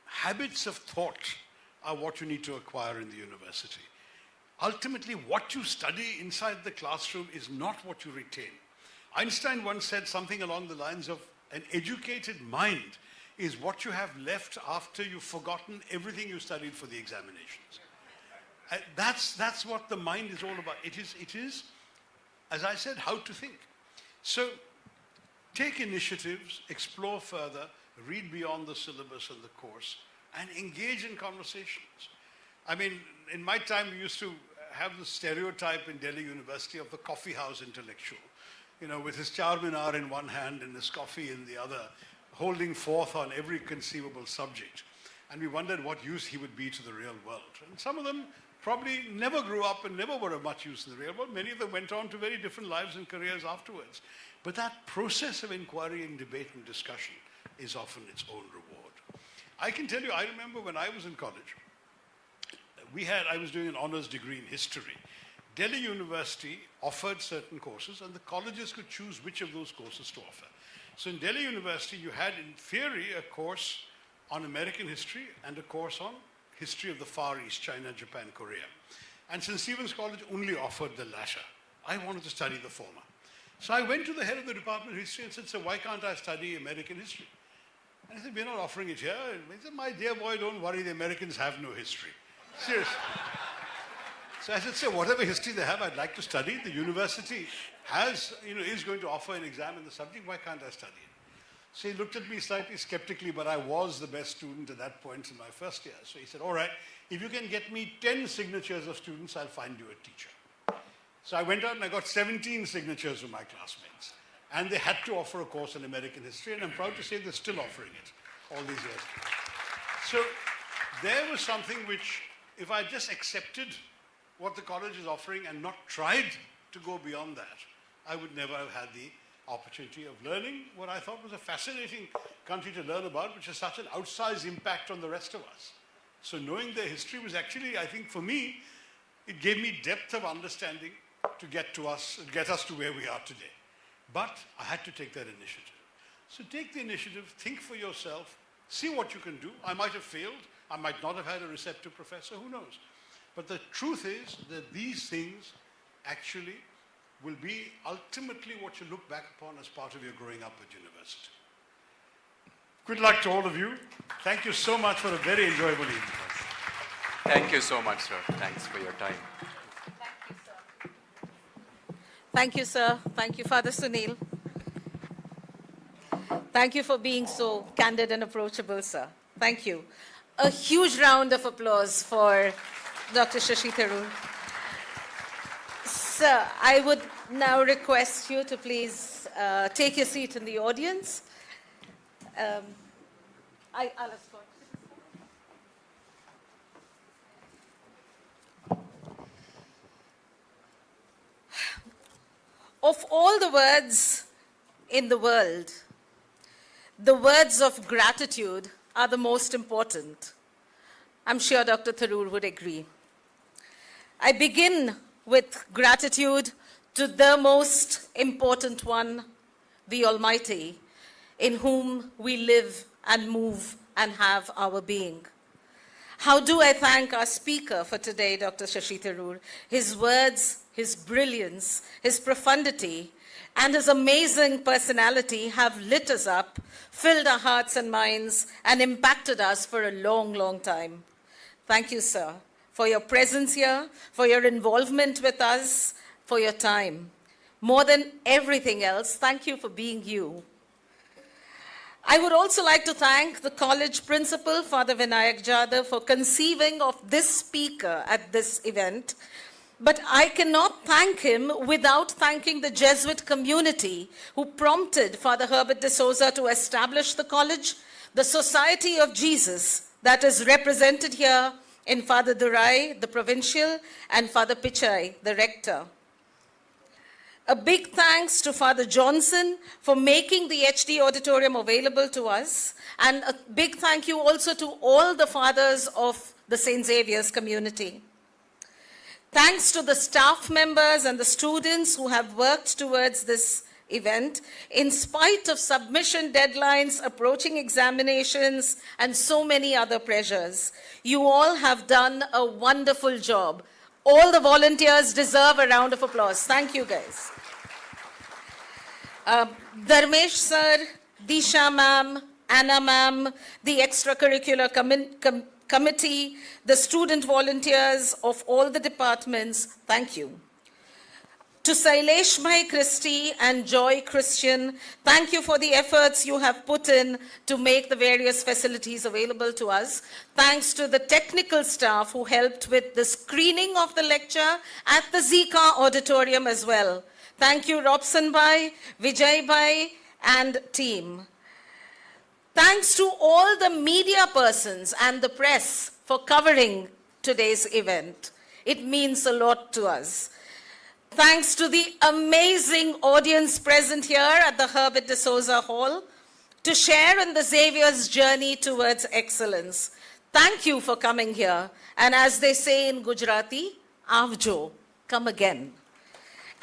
habits of thought are what you need to acquire in the university. Ultimately, what you study inside the classroom is not what you retain. Einstein once said something along the lines of, an educated mind is what you have left after you've forgotten everything you studied for the examinations. That's what the mind is all about. It is, as I said, how to think. So take initiatives, explore further, read beyond the syllabus and the course, and engage in conversations. I mean, in my time, we used to have the stereotype in Delhi University of the coffee house intellectual, you know, with his Charminar in one hand and his coffee in the other, holding forth on every conceivable subject. And we wondered what use he would be to the real world. And some of them probably never grew up and never were of much use in the real world. Many of them went on to very different lives and careers afterwards. But that process of inquiry and debate and discussion is often its own reward. I can tell you, I remember when I was in college, I was doing an honors degree in history. Delhi University offered certain courses and the colleges could choose which of those courses to offer. So in Delhi University, you had in theory a course on American history and a course on history of the Far East, China, Japan, Korea. And St. Stephen's College only offered the latter. I wanted to study the former. So I went to the head of the Department of History and said, so why can't I study American history? And he said, we're not offering it here. He said, my dear boy, don't worry, the Americans have no history. Seriously. So I said, sir, whatever history they have, I'd like to study. The university is going to offer an exam in the subject. Why can't I study it? So he looked at me slightly skeptically, but I was the best student at that point in my first year. So he said, all right, if you can get me 10 signatures of students, I'll find you a teacher. So I went out and I got 17 signatures from my classmates. And they had to offer a course in American history, and I'm proud to say they're still offering it all these years. So there was something which, if I just accepted what the college is offering and not tried to go beyond that, I would never have had the opportunity of learning what I thought was a fascinating country to learn about, which has such an outsized impact on the rest of us. So knowing their history was actually, I think for me, it gave me depth of understanding to get us to where we are today. But I had to take that initiative. So take the initiative, think for yourself, see what you can do. I might have failed, I might not have had a receptive professor, who knows? But the truth is that these things actually will be ultimately what you look back upon as part of your growing up at university. Good luck to all of you. Thank you so much for a very enjoyable evening. Thank you so much, sir. Thanks for your time. Thank you, sir. Thank you, Father Sunil. Thank you for being so candid and approachable, sir. Thank you. A huge round of applause for Dr. Shashi Tharoor. Sir, I would now request you to please take your seat in the audience. I'll escort. Of all the words in the world, the words of gratitude are the most important. I'm sure Dr. Tharoor would agree. I begin with gratitude to the most important one, the Almighty, in whom we live and move and have our being. How do I thank our speaker for today, Dr. Shashi Tharoor? His words, his brilliance, his profundity, and his amazing personality have lit us up, filled our hearts and minds, and impacted us for a long, long time. Thank you, sir, for your presence here, for your involvement with us, for your time. More than everything else, thank you for being you. I would also like to thank the college principal, Father Vinayak Jadhav, for conceiving of this speaker at this event. But I cannot thank him without thanking the Jesuit community who prompted Father Herbert de Souza to establish the college, the Society of Jesus that is represented here in Father Durai, the provincial, and Father Pichai, the rector. A big thanks to Father Johnson for making the HD auditorium available to us, and a big thank you also to all the fathers of the St. Xavier's community. Thanks to the staff members and the students who have worked towards this event, in spite of submission deadlines, approaching examinations, and so many other pressures. You all have done a wonderful job. All the volunteers deserve a round of applause. Thank you, guys. Dharmesh sir, Disha ma'am, Anna ma'am, the extracurricular committee, the student volunteers of all the departments, thank you. To Sailesh Bhai Christie and Joy Christian, thank you for the efforts you have put in to make the various facilities available to us. Thanks to the technical staff who helped with the screening of the lecture at the Zika auditorium as well. Thank you, Robson Bhai, Vijay Bhai, and team. Thanks to all the media persons and the press for covering today's event. It means a lot to us. Thanks to the amazing audience present here at the Herbert de Souza Hall to share in the Xavier's journey towards excellence. Thank you for coming here. And as they say in Gujarati, Avjo, come again.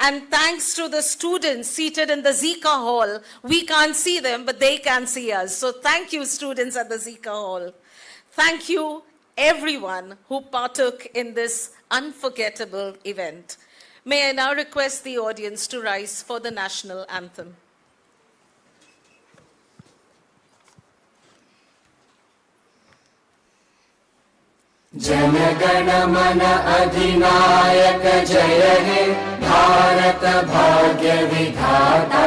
And thanks to the students seated in the Zika Hall. We can't see them, but they can see us. So thank you, students at the Zika Hall. Thank you, everyone who partook in this unforgettable event. May I now request the audience to rise for the national anthem. जनगण मन अधिनायक जय हे भारत भाग्य विधाता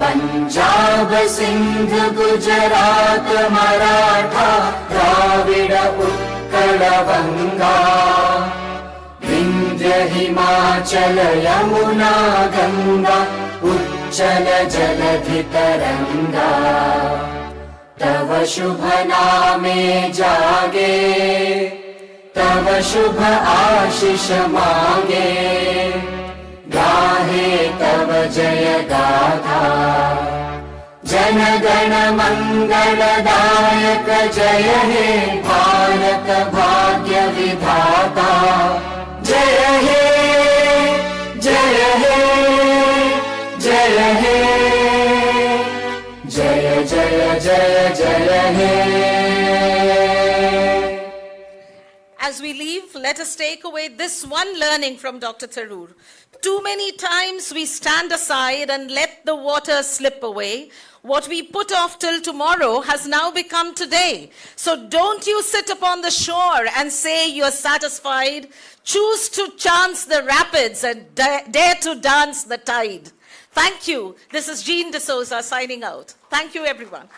पंजाब सिंध गुजरात मराठा द्राविड उत्कल गंगा विंध्य हिमाचल यमुना गंगा उच्चल जलधि तरंगा तव शुभ नामे जागे तव शुभ आशीष मांगे गाहे तव जय गाथा जन गण मंगलदायक जय हे भारत भाग्य विधाता जय हे जय हे जय हे जय जय जय जय हे. As we leave, let us take away this one learning from Dr. Tharoor. Too many times we stand aside and let the water slip away. What we put off till tomorrow has now become today. So don't you sit upon the shore and say you're satisfied. Choose to chance the rapids and dare to dance the tide. Thank you. This is Jean D'Souza signing out. Thank you, everyone.